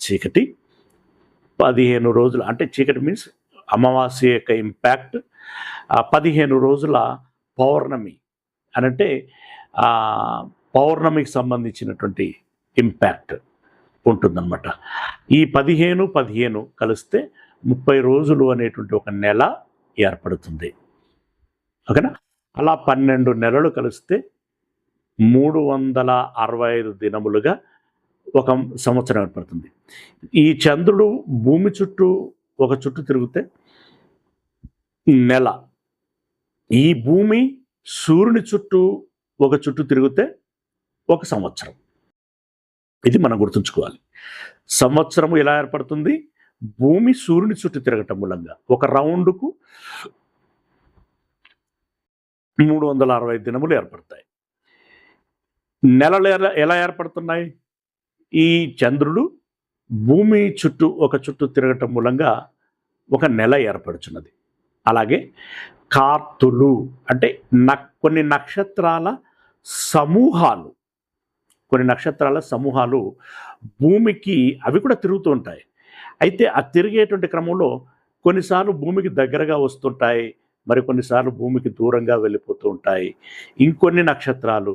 S1: చీకటి, 15 రోజులు అంటే చీకటి మీన్స్ అమావాస్య యొక్క ఇంపాక్ట్, 15 రోజుల పౌర్ణమి అనంటే పౌర్ణమికి సంబంధించినటువంటి ఇంపాక్ట్ ఉంటుందన్నమాట. ఈ 15 కలిస్తే 30 రోజులు అనేటువంటి ఒక నెల ఏర్పడుతుంది. ఓకేనా? అలా 12 నెలలు కలిస్తే 365 దినములుగా ఒక సంవత్సరం ఏర్పడుతుంది. ఈ చంద్రుడు భూమి చుట్టూ ఒక చుట్టూ తిరిగితే నెల, ఈ భూమి సూర్యుని చుట్టూ ఒక చుట్టూ తిరిగితే ఒక సంవత్సరం. ఇది మనం గుర్తుంచుకోవాలి. సంవత్సరము ఎలా ఏర్పడుతుంది? భూమి సూర్యుని చుట్టూ తిరగటం మూలంగా ఒక రౌండ్కు 365 దినములు ఏర్పడతాయి. నెలలు ఎలా ఏర్పడుతున్నాయి? ఈ చంద్రుడు భూమి చుట్టూ ఒక చుట్టూ తిరగటం మూలంగా ఒక నెల ఏర్పడుచున్నది. అలాగే కార్తులు అంటే కొన్ని నక్షత్రాల సమూహాలు భూమికి అవి కూడా తిరుగుతూ ఉంటాయి. అయితే ఆ తిరిగేటువంటి క్రమంలో కొన్నిసార్లు భూమికి దగ్గరగా వస్తుంటాయి, మరికొన్నిసార్లు భూమికి దూరంగా వెళ్ళిపోతూ ఉంటాయి. ఇంకొన్ని నక్షత్రాలు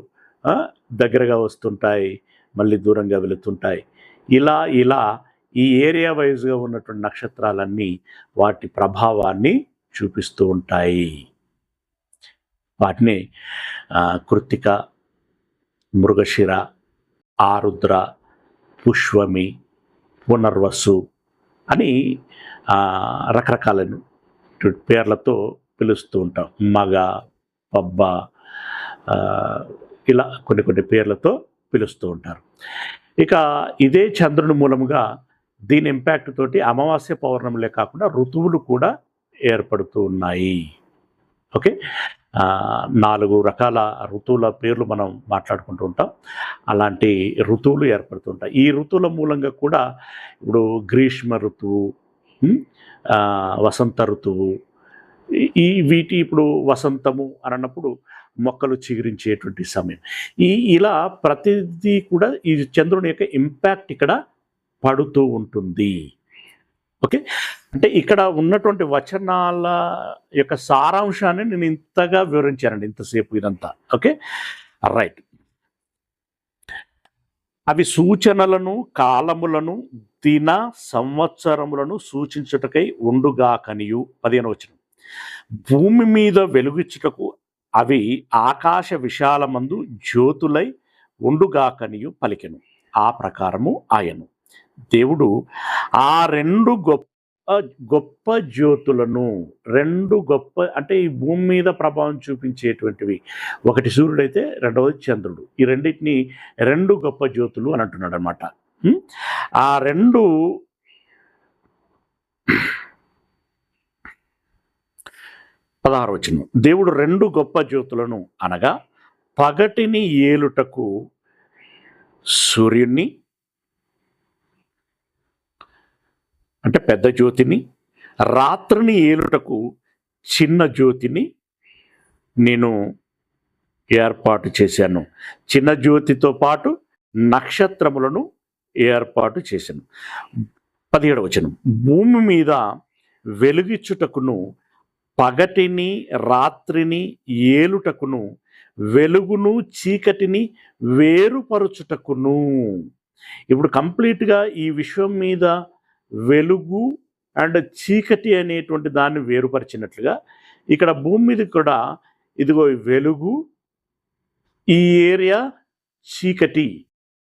S1: దగ్గరగా వస్తుంటాయి, మళ్ళీ దూరంగా వెళుతుంటాయి. ఇలా ఈ ఏరియా వైజ్గా ఉన్నటువంటి నక్షత్రాలన్నీ వాటి ప్రభావాన్ని చూపిస్తూ ఉంటాయి. వాటిని కృత్తిక, మృగశిర, ఆరుద్ర, పుష్వమి, పునర్వసు అని రకరకాల పేర్లతో పిలుస్తూ ఉంటాం. మగ, పబ్బ, ఇలా కొన్ని పేర్లతో పిలుస్తూ ఉంటారు. ఇక ఇదే చంద్రుని మూలముగా దీని ఇంపాక్ట్ తోటి అమావాస్య పౌర్ణములే కాకుండా ఋతువులు కూడా ఏర్పడుతూ ఉన్నాయి. ఓకే, 4 రకాల ఋతువుల పేర్లు మనం మాట్లాడుకుంటూ ఉంటాం. అలాంటి ఋతువులు ఏర్పడుతుంటాయి. ఈ ఋతువుల మూలంగా కూడా ఇప్పుడు గ్రీష్మ ఋతువు, వసంత ఋతువు, వీటి ఇప్పుడు వసంతము అని అన్నప్పుడు మొక్కలు చిగురించేటువంటి సమయం. ఇలా ప్రతిదీ కూడా ఈ చంద్రుని యొక్క ఇంపాక్ట్ ఇక్కడ పడుతూ ఉంటుంది. ఓకే, అంటే ఇక్కడ ఉన్నటువంటి వచనాల యొక్క సారాంశాన్ని నేను ఇంతగా వివరించానండి ఇంతసేపు ఇదంతా. Okay, right. అవి సూచనలను, కాలములను, దిన సంవత్సరములను సూచించుటకై ఉండుగాకనియు. 15వ వచనం. భూమి మీద వెలుగిచ్చుటకు అవి ఆకాశ విశాలమందు జ్యోతులై ఉండుగాకనియు పలికెను. ఆ ప్రకారము ఆయను. దేవుడు ఆ 2 గొప్ప జ్యోతులను, 2 గొప్ప అంటే ఈ భూమి మీద ప్రభావం చూపించేటువంటివి, ఒకటి సూర్యుడైతే రెండవది చంద్రుడు. ఈ రెండింటిని 2 గొప్ప జ్యోతులు అని అంటున్నాడు అనమాట. ఆ 2 16వ వచనం. దేవుడు 2 గొప్ప జ్యోతులను అనగా పగటిని ఏలుటకు సూర్యుణ్ణి, అంటే పెద్ద జ్యోతిని, రాత్రిని ఏలుటకు చిన్న జ్యోతిని నేను ఏర్పాటు చేశాను. చిన్న జ్యోతితో పాటు నక్షత్రములను ఏర్పాటు చేశాను. 17వ వచనం, భూమి మీద వెలుగిచ్చుటకును పగటిని రాత్రిని ఏలుటకును వెలుగును చీకటిని వేరుపరుచుటకును. ఇప్పుడు కంప్లీట్గా ఈ విశ్వం మీద వెలుగు అండ్ చీకటి అనేటువంటి దాన్ని వేరుపరిచినట్లుగా ఇక్కడ భూమి మీద కూడా ఇదిగో వెలుగు, ఈ ఏరియా చీకటి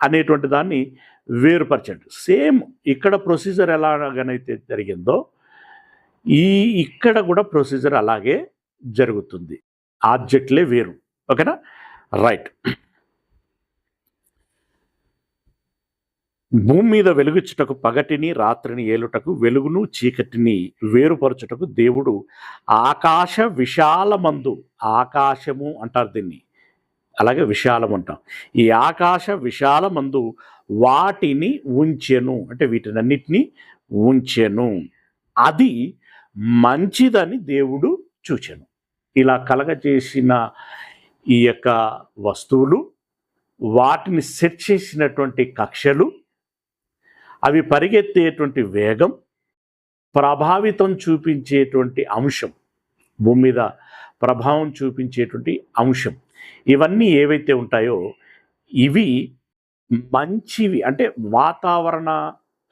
S1: అనేటువంటి దాన్ని వేరుపరచండి. సేమ్ ఇక్కడ ప్రొసీజర్ ఎలాగనైతే జరిగిందో ఇక్కడ కూడా ప్రొసీజర్ అలాగే జరుగుతుంది. ఆబ్జెక్ట్లే వేరు. ఓకేనా? రైట్. భూమి మీద వెలుగుచ్చుటకు పగటిని రాత్రిని ఏలుటకు వెలుగును చీకటిని వేరుపరచుటకు దేవుడు ఆకాశ విశాలమందు, ఆకాశము అంటారు దీన్ని, అలాగే విశాలం అంటాం, ఈ ఆకాశ విశాలమందు వాటిని ఉంచెను, అంటే వీటినన్నిటినీ ఉంచెను, అది మంచిదని దేవుడు చూచెను. ఇలా కలగజేసిన ఈ యొక్క వస్తువులు, వాటిని సెట్ చేసినటువంటి కక్షలు, అవి పరిగెత్తేటువంటి వేగం, ప్రభావితం చూపించేటువంటి అంశం, భూమి మీద ప్రభావం చూపించేటువంటి అంశం, ఇవన్నీ ఏవైతే ఉంటాయో ఇవి మంచివి. అంటే వాతావరణ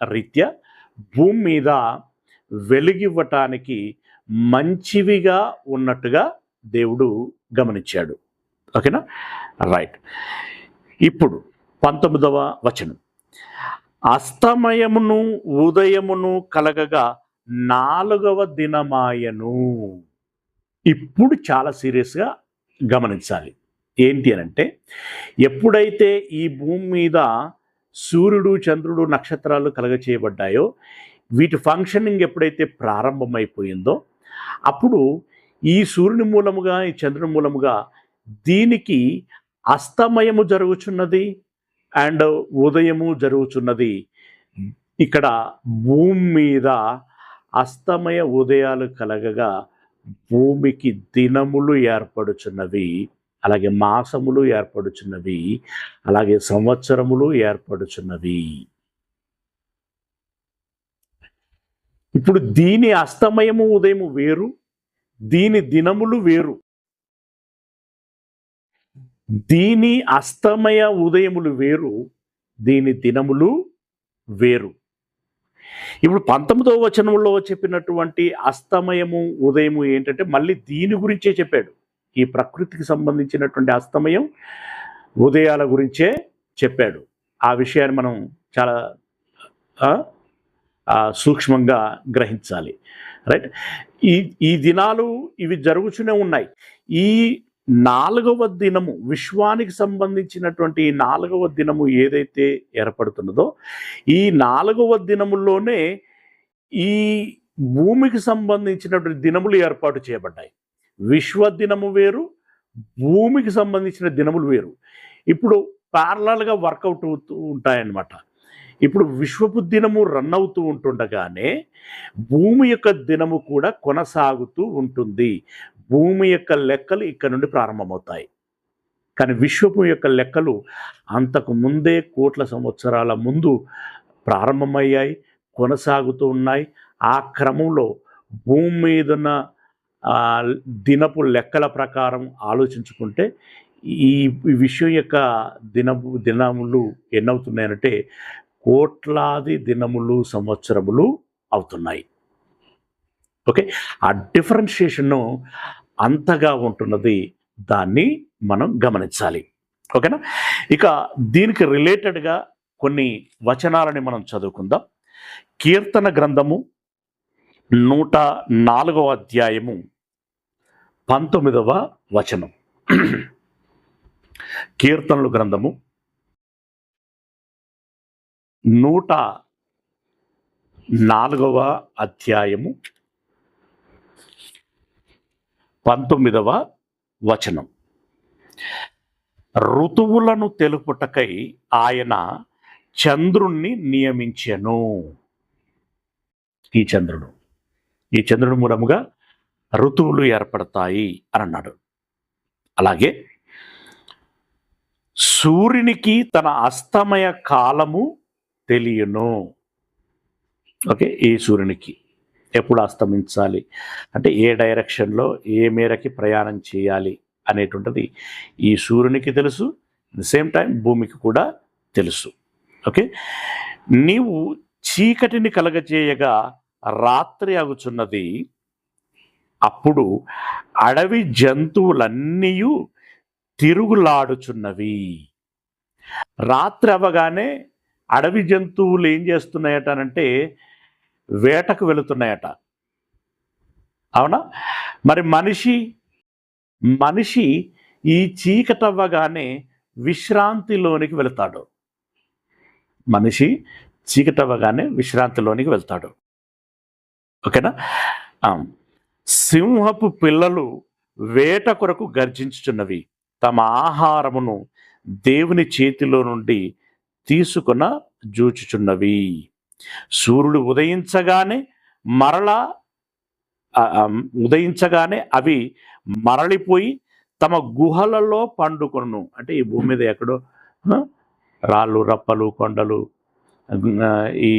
S1: రీత్యా భూమి మీద వెలుగివ్వటానికి మంచివిగా ఉన్నట్టుగా దేవుడు గమనించాడు. ఓకేనా? రైట్. ఇప్పుడు 19వ వచనం, అస్తమయమును ఉదయమును కలగగా 4వ దినమాయను. ఇప్పుడు చాలా సీరియస్గా గమనించాలి. ఏంటి అనంటే, ఎప్పుడైతే ఈ భూమి మీద సూర్యుడు చంద్రుడు నక్షత్రాలు కలగచేయబడ్డాయో, వీటి ఫంక్షనింగ్ ఎప్పుడైతే ప్రారంభమైపోయిందో అప్పుడు ఈ సూర్యుని మూలముగా ఈ చంద్రుని మూలముగా దీనికి అస్తమయము జరుగుచున్నది అండ్ ఉదయము జరుగుచున్నది. ఇక్కడ భూమి మీద అస్తమయ ఉదయాలు కలగగా భూమికి దినములు ఏర్పడుచున్నవి, అలాగే మాసములు ఏర్పడుచున్నవి, అలాగే సంవత్సరములు ఏర్పడుచున్నవి. ఇప్పుడు దీని అస్తమయము ఉదయము వేరు, దీని దినములు వేరు. దీని అస్తమయ ఉదయములు వేరు, దీని దినములు వేరు. ఇప్పుడు 19వ వచనంలో చెప్పినటువంటి అస్తమయము ఉదయము ఏంటంటే మళ్ళీ దీని గురించే చెప్పాడు. ఈ ప్రకృతికి సంబంధించినటువంటి అస్తమయం ఉదయాల గురించే చెప్పాడు. ఆ విషయాన్ని మనం చాలా సూక్ష్మంగా గ్రహించాలి. రైట్. ఈ దినాలు ఇవి జరుగుతూనే ఉన్నాయి. ఈ 4వ దినము, విశ్వానికి సంబంధించినటువంటి 4వ దినము ఏదైతే ఏర్పడుతున్నదో ఈ 4వ దినముల్లోనే ఈ భూమికి సంబంధించినటువంటి దినములు ఏర్పాటు చేయబడ్డాయి. విశ్వ దినము వేరు, భూమికి సంబంధించిన దినములు వేరు. ఇప్పుడు ప్యారలల్గా వర్కౌట్ అవుతూ ఉంటాయన్నమాట. ఇప్పుడు విశ్వపు దినము రన్ అవుతూ ఉంటుండగానే భూమి యొక్క దినము కూడా కొనసాగుతూ ఉంటుంది. భూమి యొక్క లెక్కలు ఇక్కడ నుండి ప్రారంభమవుతాయి. కానీ విశ్వపు యొక్క లెక్కలు అంతకు ముందే కోట్ల సంవత్సరాల ముందు ప్రారంభమయ్యాయి, కొనసాగుతూ ఉన్నాయి. ఆ క్రమంలో భూమి మీదున్న దినపు లెక్కల ప్రకారం ఆలోచించుకుంటే ఈ విశ్వం యొక్క దినములు ఎన్నవుతున్నాయంటే కోట్లాది దినములు సంవత్సరములు అవుతున్నాయి. ఓకే, ఆ డిఫరెన్షియేషన్ను అంతగా ఉంటున్నది, దాన్ని మనం గమనించాలి. ఓకేనా? ఇక దీనికి రిలేటెడ్గా కొన్ని వచనాలని మనం చదువుకుందాం. కీర్తన గ్రంథము 104వ అధ్యాయము 19వ వచనం. కీర్తనలు గ్రంథము 104వ అధ్యాయము 19వ వచనం. ఋతువులను తెలుపుటకై ఆయన చంద్రుణ్ణి నియమించెను. ఈ చంద్రుడు ఈ చంద్రుడి మూలముగా ఋతువులు ఏర్పడతాయి అని అన్నాడు. అలాగే సూర్యునికి తన అస్తమయ కాలము తెలియను. ఓకే, ఈ సూర్యునికి ఎప్పుడు అస్తమించాలి అంటే ఏ డైరెక్షన్లో ఏ మేరకి ప్రయాణం చేయాలి అనేటువంటిది ఈ సూర్యునికి తెలుసు, సేమ్ టైం భూమికి కూడా తెలుసు. ఓకే, నీవు చీకటిని కలగజేయగా రాత్రి అగుచున్నది, అప్పుడు అడవి జంతువులన్నీ తిరుగులాడుచున్నవి. రాత్రి అవ్వగానే అడవి జంతువులు ఏం చేస్తున్నాయట అంటే వేటకు వెళుతున్నాయట. అవునా? మరి మనిషి ఈ చీకటవ్వగానే విశ్రాంతిలోనికి వెళతాడు. మనిషి చీకటవ్వగానే విశ్రాంతిలోనికి వెళ్తాడు. ఓకేనా? సింహపు పిల్లలు వేట కొరకు గర్జించుచున్నవి, తమ ఆహారమును దేవుని చేతిలో నుండి తీసుకున్న జూచుచున్నవి. సూర్యుడు ఉదయించగానే అవి మరలిపోయి తమ గుహలలో పండుకొను. అంటే ఈ భూమి మీద ఎక్కడో రాళ్ళు, రప్పలు, కొండలు, ఈ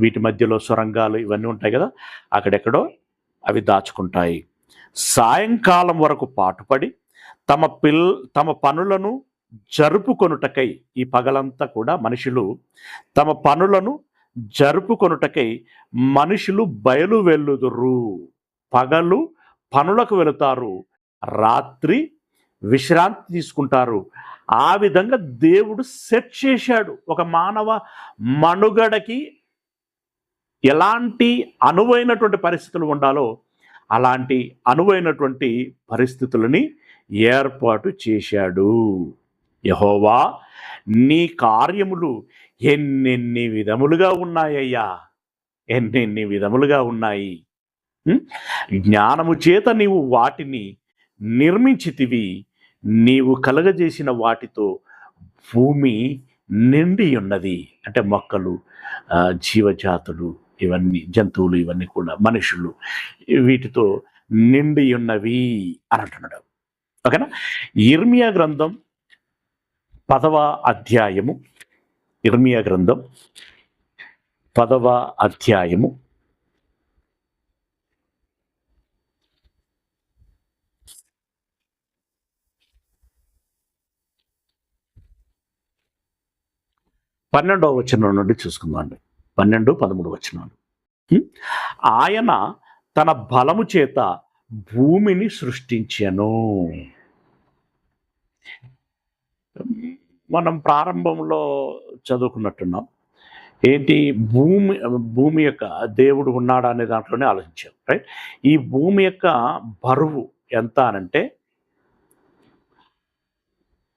S1: వీటి మధ్యలో సొరంగాలు ఇవన్నీ ఉంటాయి కదా, అక్కడెక్కడో అవి దాచుకుంటాయి. సాయంకాలం వరకు పాటుపడి తమ పనులను జరుపుకొనుటకై, ఈ పగలంతా కూడా మనుషులు తమ పనులను జరుపుకొనుటకై మనుషులు బయలు వెళ్ళుదురు. పగలు పనులకు వెళుతారు, రాత్రి విశ్రాంతి తీసుకుంటారు. ఆ విధంగా దేవుడు సెట్ చేశాడు. ఒక మానవ మనుగడకి ఎలాంటి అనువైనటువంటి పరిస్థితులు ఉండాలో అలాంటి అనువైనటువంటి పరిస్థితులని ఏర్పాటు చేశాడు. యెహోవా, నీ కార్యములు ఎన్నెన్ని విధములుగా ఉన్నాయ్యా, ఎన్నెన్ని విధములుగా ఉన్నాయి. జ్ఞానము చేత నీవు వాటిని నిర్మించితివి, నీవు కలగజేసిన వాటితో భూమి నిండి ఉన్నది. అంటే మొక్కలు, జీవజాతులు, ఇవన్నీ జంతువులు, ఇవన్నీ కూడా మనుషులు, వీటితో నిండి ఉన్నవి అని అంటున్నాడు. ఓకేనా? ఇర్మియా గ్రంథం 10వ అధ్యాయము, ఇర్మియా గ్రంథం 10వ అధ్యాయము 12వ వచనం నుండి చూసుకుందాం. 12, 13 వచనాలు. ఆయన తన బలము చేత భూమిని సృష్టించెను. మనం ప్రారంభంలో చదువుకున్నట్టున్నాం. ఏంటి, భూమి యొక్క దేవుడు ఉన్నాడా అనే దాంట్లోనే ఆలోచించాం. రైట్? ఈ భూమి యొక్క బరువు ఎంత అనంటే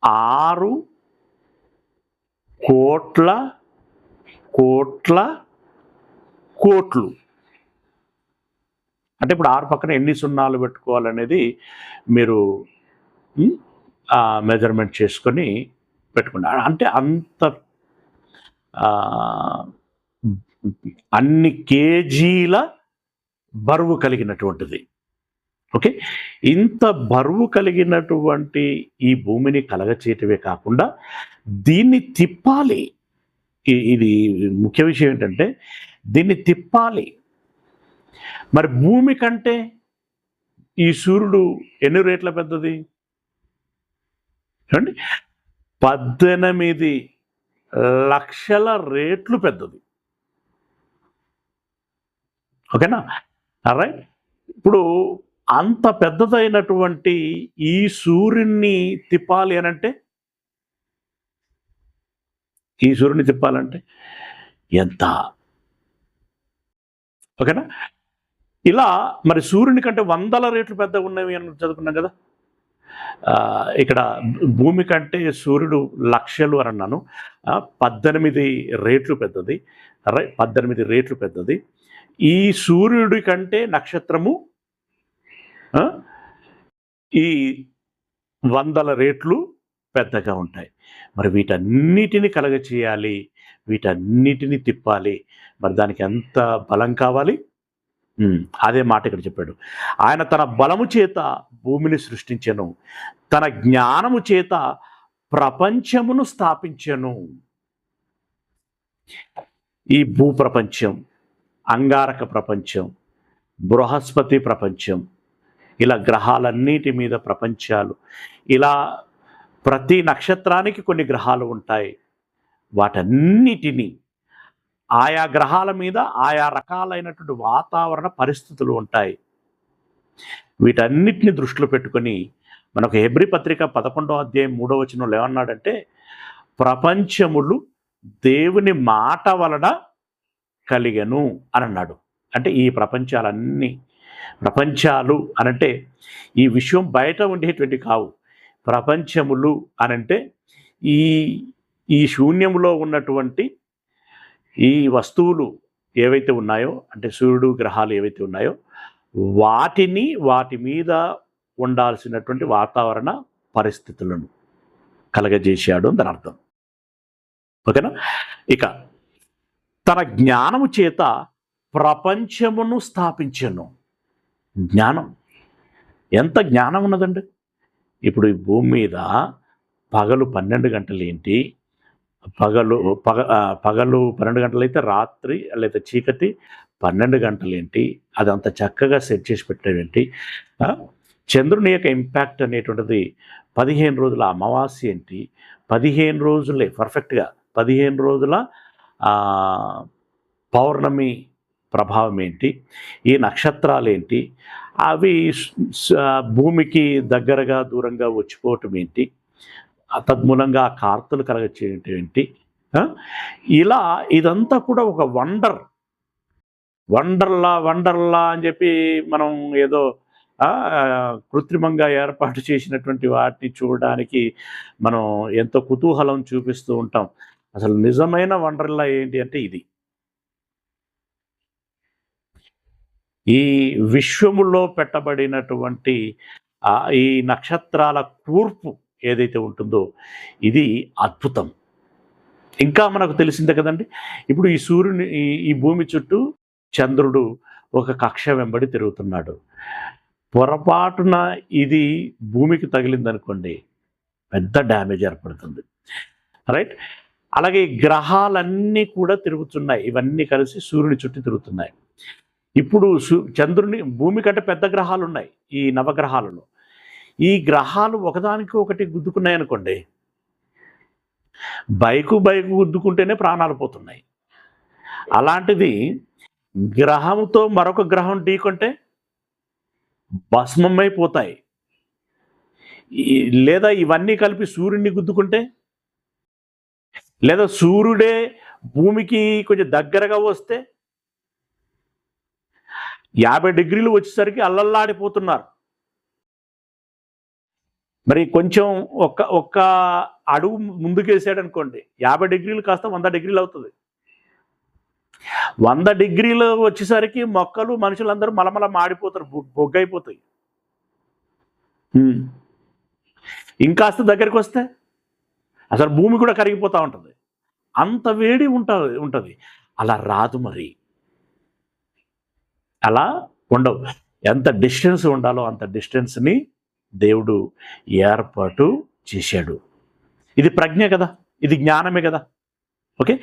S1: 6 కోట్ల కోట్ల కోట్లు. అంటే ఇప్పుడు 6 పక్కన ఎన్ని సున్నాలు పెట్టుకోవాలనేది మీరు మెజర్మెంట్ చేసుకొని పెట్టుకున్నారు. అంటే అంత అన్ని కేజీల బరువు కలిగినటువంటిది. ఓకే, ఇంత బరువు కలిగినటువంటి ఈ భూమిని కలగచేయటమే కాకుండా దీన్ని తిప్పాలి. ఇది ముఖ్య విషయం ఏంటంటే దీన్ని తిప్పాలి. మరి భూమి కంటే ఈ సూర్యుడు ఎన్ని రేట్ల పెద్దది చూడండి, 18 లక్షల రేట్లు పెద్దది. ఓకేనా? రైట్? ఇప్పుడు అంత పెద్దదైనటువంటి ఈ సూర్యుని తిప్పాలి అనంటే, ఈ సూర్యుని తిప్పాలంటే ఎంత? ఓకేనా? ఇలా మరి సూర్యుని కంటే 100ల రేట్లు పెద్దగా ఉన్నవి అని చదువుకున్నాం కదా. ఇక్కడ భూమి కంటే సూర్యుడు లక్షలు అని అన్నాను. 18 రేట్లు పెద్దది. 18 రేట్లు పెద్దది. ఈ సూర్యుడి కంటే నక్షత్రము ఈ 100ల రేట్లు పెద్దగా ఉంటాయి. మరి వీటన్నిటిని కలగచేయాలి, వీటన్నిటిని తిప్పాలి. మరి దానికి ఎంత బలం కావాలి? అదే మాట ఇక్కడ చెప్పాడు. ఆయన తన బలము చేత భూమిని సృష్టించెను, తన జ్ఞానము చేత ప్రపంచమును స్థాపించెను. ఈ భూప్రపంచం, అంగారక ప్రపంచం, బృహస్పతి ప్రపంచం, ఇలా గ్రహాలన్నిటి మీద ప్రపంచాలు, ఇలా ప్రతి నక్షత్రానికి కొన్ని గ్రహాలు ఉంటాయి. వాటన్నిటినీ ఆయా గ్రహాల మీద ఆయా రకాలైనటువంటి వాతావరణ పరిస్థితులు ఉంటాయి. వీటన్నిటిని దృష్టిలో పెట్టుకొని మనకు హెబ్రీ పత్రిక 11వ అధ్యాయం 3వ వచనంలో ఏమన్నాడంటే, ప్రపంచములు దేవుని మాట వలన కలిగెను అని అన్నాడు. అంటే ఈ ప్రపంచాలు అనంటే ఈ విశ్వం బయట ఉండేటువంటి కావు. ప్రపంచములు అనంటే ఈ ఈ శూన్యంలో ఉన్నటువంటి ఈ వస్తువులు ఏవైతే ఉన్నాయో, అంటే సూర్యుడు, గ్రహాలు ఏవైతే ఉన్నాయో, వాటి మీద ఉండాల్సినటువంటి వాతావరణ పరిస్థితులను కలగజేశాడు అని దాని అర్థం. ఓకేనా? ఇక తన జ్ఞానము చేత ప్రపంచమును స్థాపించెను. జ్ఞానం, ఎంత జ్ఞానం ఉన్నదండి. ఇప్పుడు ఈ భూమి మీద పగలు 12 గంటలు ఏంటి, పగలు 12 గంటలు అయితే రాత్రి లేదా చీకటి 12 గంటలు ఏంటి, అదంత చక్కగా సెట్ చేసి పెట్టేదేంటి. చంద్రుని యొక్క ఇంపాక్ట్ అనేటువంటిది 15 రోజుల అమావాస్య ఏంటి, 15 రోజులే పర్ఫెక్ట్గా 15 రోజుల పౌర్ణమి ప్రభావం ఏంటి, ఈ నక్షత్రాలు ఏంటి, అవి భూమికి దగ్గరగా దూరంగా వచ్చిపోవటం ఏంటి, తద్మూలంగా కార్తలు కలగచేయటం ఏంటి, ఇలా ఇదంతా కూడా ఒక వండర్లా అని చెప్పి మనం ఏదో కృత్రిమంగా ఏర్పాటు చేసినటువంటి వాటిని చూడడానికి మనం ఎంతో కుతూహలం చూపిస్తూ ఉంటాం. అసలు నిజమైన వండర్లా ఏంటి అంటే ఇది. ఈ విశ్వములో పెట్టబడినటువంటి ఈ నక్షత్రాల కూర్పు ఏదైతే ఉంటుందో ఇది అద్భుతం. ఇంకా మనకు తెలిసిందే కదండి, ఇప్పుడు ఈ సూర్యుని ఈ భూమి చుట్టూ చంద్రుడు ఒక కక్ష వెంబడి తిరుగుతున్నాడు. పొరపాటున ఇది భూమికి తగిలిందనుకోండి, పెద్ద డ్యామేజ్ ఏర్పడుతుంది. రైట్? అలాగే గ్రహాలన్నీ కూడా తిరుగుతున్నాయి, ఇవన్నీ కలిసి సూర్యుని చుట్టూ తిరుగుతున్నాయి. ఇప్పుడు చంద్రుని, భూమి కంటే పెద్ద గ్రహాలు ఉన్నాయి ఈ నవగ్రహాలలో. ఈ గ్రహాలు ఒకదానికి ఒకటి గుద్దుకున్నాయి అనుకోండి, బైకు గుద్దుకుంటేనే ప్రాణాలు పోతున్నాయి. అలాంటిది గ్రహంతో మరొక గ్రహం ఢీకొంటే భస్మమైపోతాయి. లేదా ఇవన్నీ కలిపి సూర్యుడిని గుద్దుకుంటే, లేదా సూర్యుడే భూమికి కొంచెం దగ్గరగా వస్తే 50 డిగ్రీలు వచ్చేసరికి అల్లల్లాడిపోతున్నారు. మరి కొంచెం ఒక్క అడుగు ముందుకేసాడు అనుకోండి, 50 డిగ్రీలు కాస్త 100 డిగ్రీలు అవుతుంది. 100 డిగ్రీలు వచ్చేసరికి మొక్కలు, మనుషులందరూ మలమల మాడిపోతారు, బొగ్గైపోతాయి. ఇంకాస్త దగ్గరికి వస్తే అసలు భూమి కూడా కరిగిపోతూ ఉంటుంది, అంత వేడి ఉంటుంది. అలా రాదు, మరి అలా ఉండవు. ఎంత డిస్టెన్స్ ఉండాలో అంత డిస్టెన్స్ని దేవుడు ఏర్పాటు చేశాడు. ఇది ప్రజ్ఞ కదా, ఇది జ్ఞానమే కదా. ఓకే,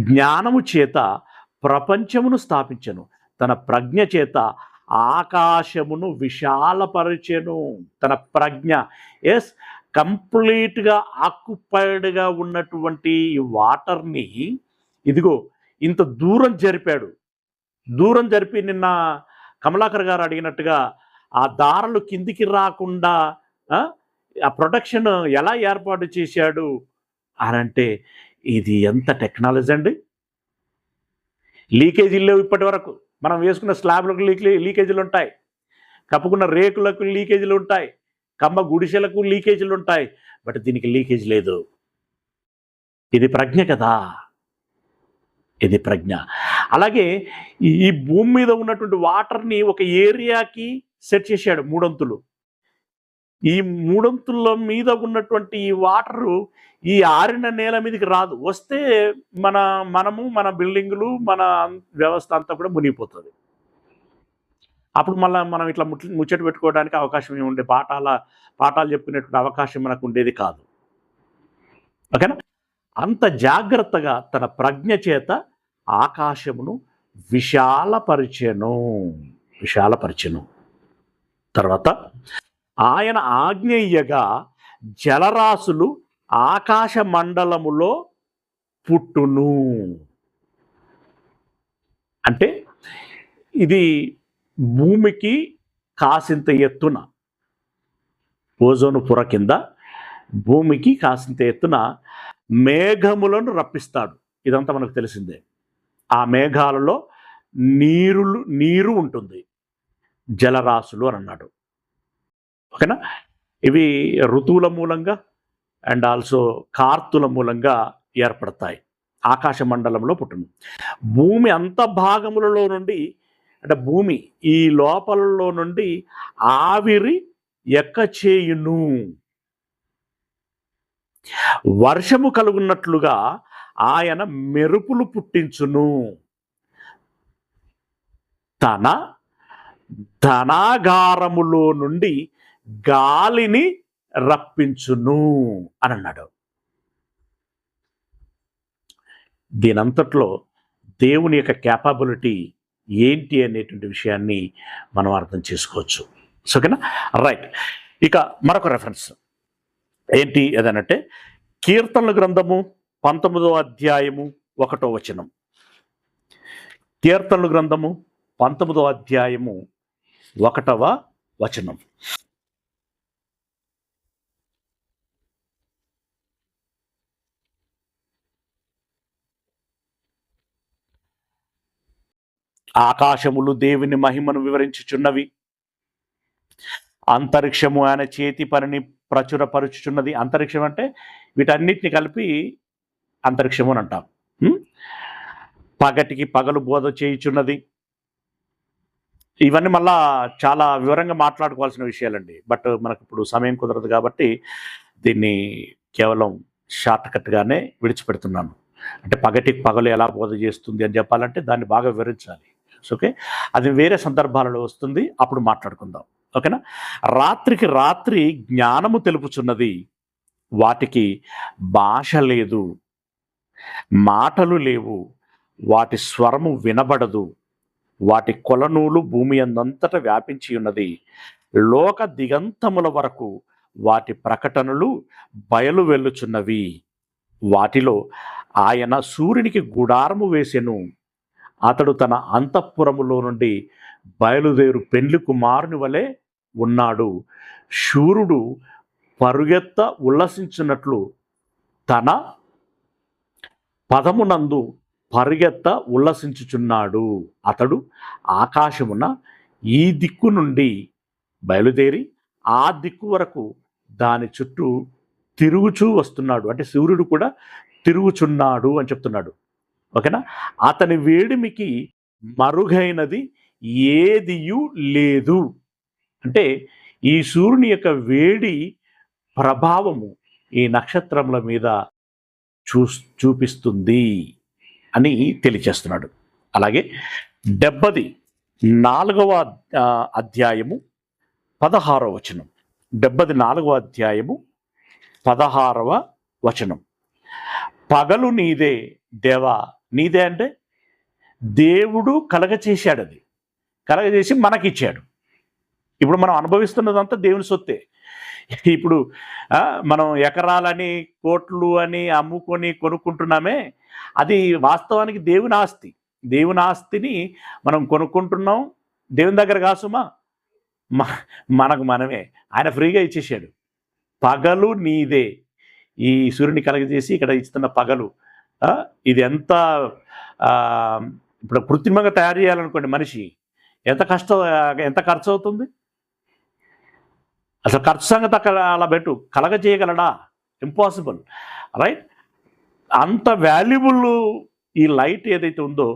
S1: జ్ఞానము చేత ప్రపంచమును స్థాపించెను, తన ప్రజ్ఞ చేత ఆకాశమును విశాలపరిచెను. తన ప్రజ్ఞ, ఎస్, కంప్లీట్గా ఆక్యుపైడ్గా ఉన్నటువంటి వాటర్ని ఇదిగో ఇంత దూరం జరిపాడు. దూరం జరిపి, నిన్న కమలాకర్ గారు అడిగినట్టుగా ఆ దారులు కిందికి రాకుండా ఆ ప్రొటెక్షన్ ఎలా ఏర్పాటు చేశాడు అనంటే ఇది ఎంత టెక్నాలజీ అండి. లీకేజీలు లేవు ఇప్పటి వరకు. మనం వేసుకున్న స్లాబ్లకు లీకేజీలు ఉంటాయి, కప్పుకున్న రేకులకు లీకేజీలు ఉంటాయి, కమ్మ గుడిసెలకు లీకేజీలు ఉంటాయి, బట్ దీనికి లీకేజ్ లేదు. ఇది ప్రజ్ఞ కదా, ఇది ప్రజ్ఞ. అలాగే ఈ భూమి మీద ఉన్నటువంటి వాటర్ని ఒక ఏరియాకి సెట్ చేశాడు 3 అంతులు. ఈ 3 అంతుల మీద ఉన్నటువంటి ఈ వాటరు ఈ ఆరిన నేల మీదకి రాదు. వస్తే మన బిల్డింగులు, మన వ్యవస్థ అంతా కూడా మునిగిపోతుంది. అప్పుడు మళ్ళీ మనం ఇట్లా ముచ్చట పెట్టుకోవడానికి అవకాశం ఉండే పాఠాలు చెప్పుకునేటువంటి అవకాశం మనకు ఉండేది కాదు. ఓకేనా? అంత జాగ్రత్తగా తన ప్రజ్ఞ చేత ఆకాశమును విశాలపరిచెను. తర్వాత ఆయన ఆజ్ఞేయగా జలరాశులు ఆకాశ మండలములో పుట్టును. అంటే ఇది భూమికి కాసింత ఎత్తున, ఓజోను పొర కింద భూమికి కాసింత ఎత్తున మేఘములను రప్పిస్తాడు. ఇదంతా మనకు తెలిసిందే. ఆ మేఘాలలో నీరు ఉంటుంది, జలరాశులు అని అన్నాడు. ఓకేనా? ఇవి ఋతువుల మూలంగా అండ్ ఆల్సో కార్తుల మూలంగా ఏర్పడతాయి. ఆకాశ మండలంలో పుట్టును. భూమి అంత భాగములలో నుండి, అంటే భూమి ఈ లోపలలో నుండి ఆవిరి ఎక్కచేయును. వర్షము కలుగున్నట్లుగా ఆయన మెరుపులు పుట్టించును. తన ధనాగారములో నుండి గాలిని రప్పించును అని అన్నాడు. దీనంతట్లో దేవుని యొక్క క్యాపబిలిటీ ఏంటి అనేటువంటి విషయాన్ని మనం అర్థం చేసుకోవచ్చు. ఓకేనా? రైట్. ఇక మరొక రెఫరెన్స్ ఏంటి అదనంటే కీర్తనల గ్రంథము 19వ అధ్యాయము 1వ వచనం. కీర్తనల గ్రంథము 19వ అధ్యాయము 1వ వచనం. ఆకాశములు దేవుని మహిమను వివరించుచున్నవి, అంతరిక్షము ఆయన చేతి పనిని ప్రచురపరుచుచున్నది. అంతరిక్షం అంటే వీటన్నిటిని కలిపి అంతరిక్షము అని అంటాం. పగటికి పగలు బోధ చేయుచున్నది. ఇవన్నీ మళ్ళా చాలా వివరంగా మాట్లాడుకోవాల్సిన విషయాలండి. బట్ మనకు ఇప్పుడు సమయం కుదరదు కాబట్టి దీన్ని కేవలం షార్ట్ కట్గానే విడిచిపెడుతున్నాను. అంటే పగటికి పగలు ఎలా బోధ చేస్తుంది అని చెప్పాలంటే దాన్ని బాగా వివరించాలి. ఓకే, అది వేరే సందర్భాలలో వస్తుంది, అప్పుడు మాట్లాడుకుందాం. ఓకేనా? రాత్రికి రాత్రి జ్ఞానము తెలుపుచున్నది, వాటికి భాష లేదు, మాటలు లేవు, వాటి స్వరము వినబడదు, వాటి కొలనూలు భూమి అందంతటా వ్యాపించి ఉన్నది, లోక దిగంతముల వరకు వాటి ప్రకటనలు బయలు వెళ్ళుచున్నవి. వాటిలో ఆయన సూర్యునికి గుడారము వేసెను, అతడు తన అంతఃపురములో నుండి బయలుదేరు పెండ్లి కుమారుని వలె ఉన్నాడు. శూరుడు పరుగెత్త ఉల్లసించినట్లు తన పదమునందు పరిగెత్త ఉల్లసించుచున్నాడు. అతడు ఆకాశమున ఈ దిక్కు నుండి బయలుదేరి ఆ దిక్కు వరకు దాని చుట్టూ తిరుగుచూ వస్తున్నాడు. అంటే సూర్యుడు కూడా తిరుగుచున్నాడు అని చెప్తున్నాడు. ఓకేనా? అతని వేడిమికి మరుగైనది ఏదియు లేదు. అంటే ఈ సూర్యుని యొక్క వేడి ప్రభావము ఈ నక్షత్రముల మీద చూపిస్తుంది అని తెలియచేస్తున్నాడు. అలాగే 74వ అధ్యాయము 16వ వచనం. 74వ అధ్యాయము 16వ వచనం. పగలు నీదే దేవా. నీదే అంటే దేవుడు కలగచేశాడు, అది కలగచేసి మనకిచ్చాడు. ఇప్పుడు మనం అనుభవిస్తున్నదంతా దేవుని సొత్తే. ఇప్పుడు మనం ఎకరాలని కోట్లు అని అమ్ముకొని కొనుక్కుంటున్నామే, అది వాస్తవానికి దేవుని ఆస్తి. దేవుని ఆస్తిని మనం కొనుక్కుంటున్నాం, దేవుని దగ్గర కాసుమా, మనకు మనమే. ఆయన ఫ్రీగా ఇచ్చేసాడు. పగలు నీదే. ఈ సూర్యుని కలగజేసి ఇక్కడ ఇస్తున్న పగలు, ఇది ఎంత ఇప్పుడు కృత్రిమంగా తయారు చేయాలనుకోండి, మనిషి ఎంత ఖర్చు అవుతుంది? అసలు ఖర్చు సంగతి అక్కడ అలా పెట్టు, కలగజేయగలడా? Impossible, right? అంత వాల్యుబుల్ ఈ లైట్ ఏదైతే ఉందో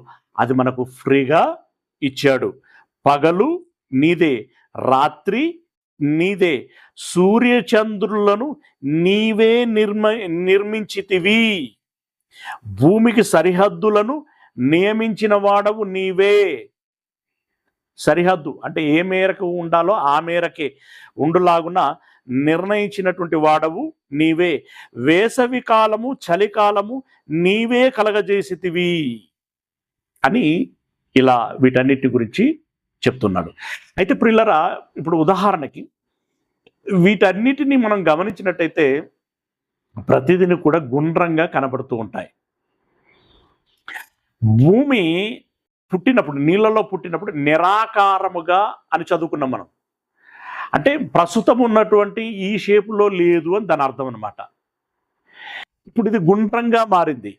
S1: అది మనకు ఫ్రీగా ఇచ్చాడు. పగలు నీదే, రాత్రి నీదే, సూర్యచంద్రులను నీవే నిర్మించితివి, భూమికి సరిహద్దులను నియమించిన వాడవు నీవే. సరిహద్దు అంటే ఏ మేరకు ఉండాలో ఆ మేరకే ఉండులాగున నిర్ణయించినటువంటి వాడవు నీవే. వేసవి కాలము చలికాలము నీవే కలగజేసితివి అని ఇలా వీటన్నిటి గురించి చెప్తున్నాడు. అయితే ప్రియులరా, ఇప్పుడు ఉదాహరణకి వీటన్నిటిని మనం గమనించినట్టయితే ప్రతిదిని కూడా గుండ్రంగా కనబడుతూ ఉంటాయి. భూమి పుట్టినప్పుడు, నీళ్ళలో పుట్టినప్పుడు నిరాకారముగా అని చదువుకున్నాం మనం. అంటే ప్రస్తుతం ఉన్నటువంటి ఈ షేపులో లేదు అని దాని అర్థం అనమాట. ఇప్పుడు ఇది గుండ్రంగా మారింది.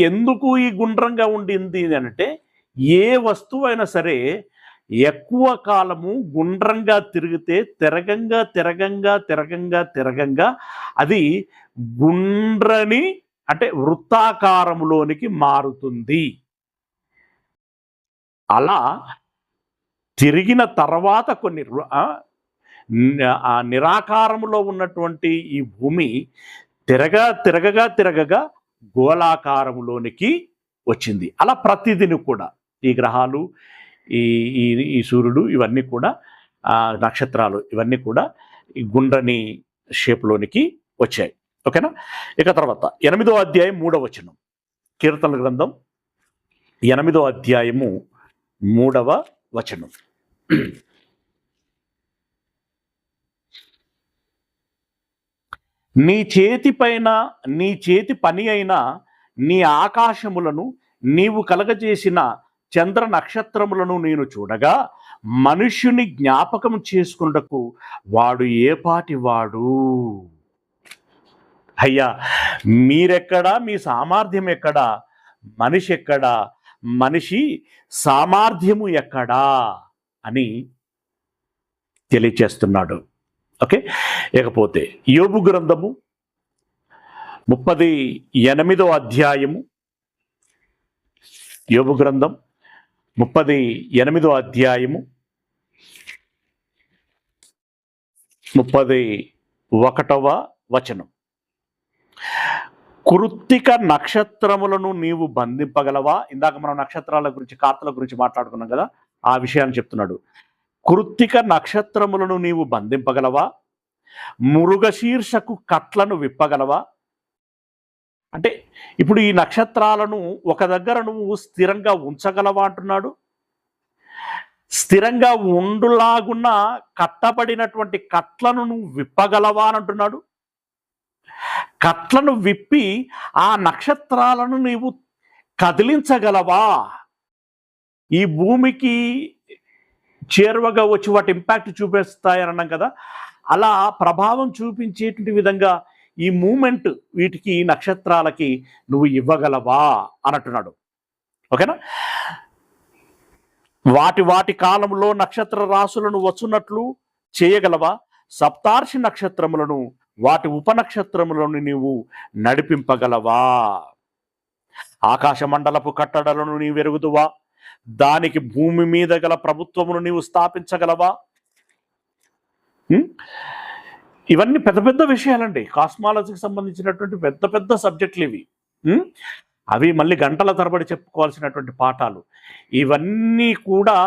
S1: ఎందుకు ఈ గుండ్రంగా ఉండింది అంటే, ఏ వస్తువు అయినా సరే ఎక్కువ కాలము గుండ్రంగా తిరిగితే తిరగంగా అది గుండ్రని అంటే వృత్తాకారములోనికి మారుతుంది. అలా తిరిగిన తర్వాత కొన్ని నిరాకారములో ఉన్నటువంటి ఈ భూమి తిరగగా గోళాకారములోనికి వచ్చింది. అలా ప్రతిదిని కూడా ఈ గ్రహాలు, ఈ సూర్యుడు, ఇవన్నీ కూడా నక్షత్రాలు, ఇవన్నీ కూడా ఈ గుండ్రని షేప్లోనికి వచ్చాయి. ఓకేనా? ఇక తర్వాత 8వ అధ్యాయం 3వ వచనం, కీర్తనల గ్రంథం 8వ అధ్యాయము 3వ వచనం. నీ చేతి పని అయిన నీ ఆకాశములను నీవు కలగజేసిన చంద్ర నక్షత్రములను నేను చూడగా మనుష్యుని జ్ఞాపకం చేసుకున్నకు వాడు ఏపాటి వాడు. అయ్యా, మీరెక్కడా, మీ సామర్థ్యం ఎక్కడా, మనిషి ఎక్కడా, మనిషి సామర్థ్యము ఎక్కడా అని తెలియచేస్తున్నాడు. ఓకే, ఇకపోతే యోబు గ్రంథము 38వ అధ్యాయము, యోబు గ్రంథం 38వ అధ్యాయము 31వ వచనం. కృత్తిక నక్షత్రములను నీవు బంధింపగలవా? ఇందాక మనం నక్షత్రాల గురించి, కార్తల గురించి మాట్లాడుకున్నాం కదా, ఆ విషయాన్ని చెప్తున్నాడు. కృత్తిక నక్షత్రములను నీవు బంధింపగలవా? మృగశీర్షకు కట్లను విప్పగలవా? అంటే ఇప్పుడు ఈ నక్షత్రాలను ఒక దగ్గర నువ్వు స్థిరంగా ఉంచగలవా అంటున్నాడు. స్థిరంగా ఉండులాగున్న కట్టబడినటువంటి కట్లను నువ్వు విప్పగలవా అని అంటున్నాడు. కట్లను విప్పి ఆ నక్షత్రాలను నీవు కదిలించగలవా? ఈ భూమికి చేరువగా వచ్చి వాటి ఇంపాక్ట్ చూపిస్తాయని అన్నాం కదా, అలా ప్రభావం చూపించేటువంటి విధంగా ఈ మూమెంట్ వీటికి, నక్షత్రాలకి నువ్వు ఇవ్వగలవా అని అంటున్నాడు. ఓకేనా? వాటి కాలంలో నక్షత్ర రాసులను వచ్చున్నట్లు చేయగలవా? సప్తార్షి నక్షత్రములను, వాటి ఉపనక్షత్రములను నీవు నడిపింపగలవా? ఆకాశ మండలపు కట్టడలను నీవు ఎరుగుదువా? దానికి భూమి మీద గల ప్రభుత్వమును నీవు స్థాపించగలవా? ఇవన్నీ పెద్ద పెద్ద విషయాలండి. కాస్మాలజీకి సంబంధించినటువంటి పెద్ద పెద్ద సబ్జెక్టులు ఇవి. అవి మళ్ళీ గంటల తరబడి చెప్పుకోవాల్సినటువంటి పాఠాలు. ఇవన్నీ కూడా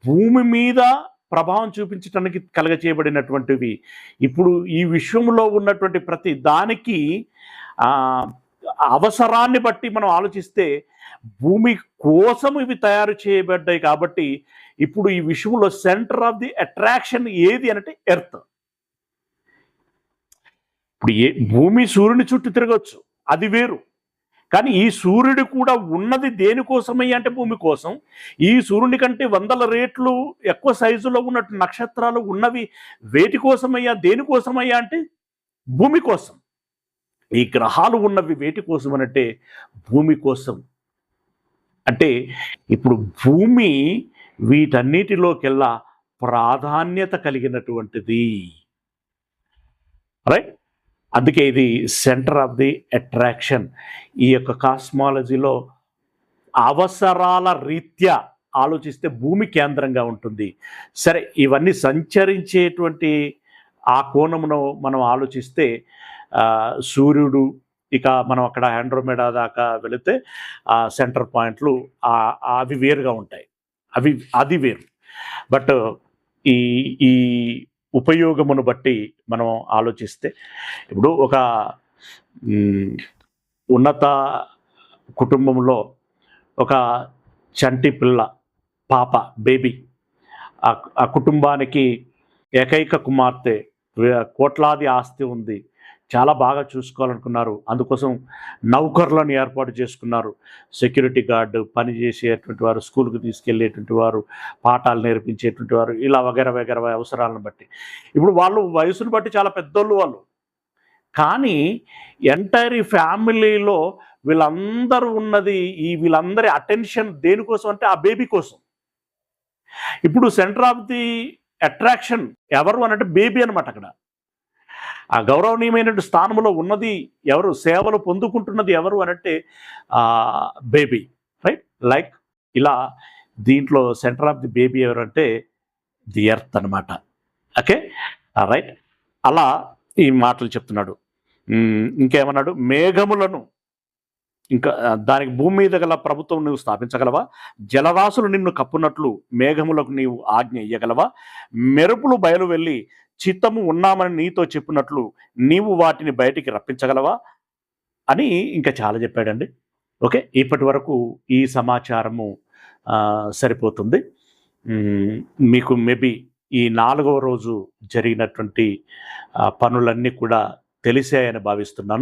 S1: భూమి మీద ప్రభావం చూపించడానికి కలగచేయబడినటువంటివి. ఇప్పుడు ఈ విశ్వంలో ఉన్నటువంటి ప్రతి దానికి అవసరాన్ని బట్టి మనం ఆలోచిస్తే భూమి కోసం ఇవి తయారు చేయబడ్డాయి. కాబట్టి ఇప్పుడు ఈ విశ్వంలో సెంటర్ ఆఫ్ ది అట్రాక్షన్ ఏది అంటే ఎర్త్. ఇప్పుడు భూమి సూర్యుని చుట్టూ తిరగచ్చు, అది వేరు. కానీ ఈ సూర్యుడు కూడా ఉన్నది దేనికోసమయ్యా అంటే భూమి కోసం. ఈ సూర్యుని కంటే 100 రెట్లు ఎక్కువ సైజులో ఉన్నట్టు నక్షత్రాలు ఉన్నవి వేటి కోసమయ్యా, దేనికోసమయ్యా అంటే భూమి కోసం. ఈ గ్రహాలు ఉన్నవి వేటి కోసం అనంటే భూమి కోసం. అంటే ఇప్పుడు భూమి వీటన్నిటిలోకెల్లా ప్రాధాన్యత కలిగినటువంటిది. రైట్? అందుకే ఇది సెంటర్ ఆఫ్ ది అట్రాక్షన్. ఈ యొక్క కాస్మాలజీలో అవసరాల రీత్యా ఆలోచిస్తే భూమి కేంద్రంగా ఉంటుంది. సరే, ఇవన్నీ సంచరించేటువంటి ఆ కోణమును మనం ఆలోచిస్తే సూర్యుడు, ఇక మనం అక్కడ ఆండ్రోమేడా దాకా వెళితే ఆ సెంటర్ పాయింట్లు అవి వేరుగా ఉంటాయి. అది వేరు. బట్ ఈ ఈ ఉపయోగమును బట్టి మనం ఆలోచిస్తే ఇప్పుడు ఒక ఉన్నత కుటుంబంలో ఒక చంటి పిల్ల పాప బేబీ ఆ కుటుంబానికి ఏకైక కుమార్తె కోట్లాది ఆస్తి ఉంది, చాలా బాగా చూసుకోవాలనుకున్నారు, అందుకోసం నౌకర్లను ఏర్పాటు చేసుకున్నారు, సెక్యూరిటీ గార్డు, పని చేసేటువంటి వారు, స్కూల్కి తీసుకెళ్ళేటువంటి వారు, పాఠాలు నేర్పించేటువంటి వారు, ఇలా వగైరా వగైరా అవసరాలను బట్టి. ఇప్పుడు వాళ్ళు వయసును బట్టి చాలా పెద్దోళ్ళు వాళ్ళు, కానీ ఎంటైర్ ఈ ఫ్యామిలీలో వీళ్ళందరూ ఉన్నది వీళ్ళందరి అటెన్షన్ దేనికోసం అంటే ఆ బేబీ కోసం. ఇప్పుడు సెంటర్ ఆఫ్ ది అట్రాక్షన్ ఎవరు అనంటే బేబీ అనమాట. అక్కడ ఆ గౌరవనీయమైన స్థానంలో ఉన్నది ఎవరు, సేవలు పొందుకుంటున్నది ఎవరు అనంటే బేబీ, రైట్? లైక్ ఇలా దీంట్లో సెంటర్ ఆఫ్ ది బేబీ ఎవరంటే ది ఎర్త్ అనమాట. Okay, right. అలా ఈ మాటలు చెప్తున్నాడు. ఇంకేమన్నాడు? మేఘములను, ఇంకా దానికి భూమి మీద గల ప్రభుత్వం నువ్వు స్థాపించగలవా? జలరాశులు నిన్ను కప్పునట్లు మేఘములకు నీవు ఆజ్ఞ ఇయ్యగలవా? మెరుపులు బయలు వెళ్ళి చిత్తము ఉన్నామని నీతో చెప్పినట్లు నీవు వాటిని బయటికి రప్పించగలవా అని ఇంకా చాలా చెప్పాడండి. ఓకే, ఇప్పటి వరకు ఈ సమాచారము సరిపోతుంది. మీకు మేబీ ఈ 4వ రోజు జరిగినటువంటి పనులన్నీ కూడా తెలిసాయని భావిస్తున్నాను.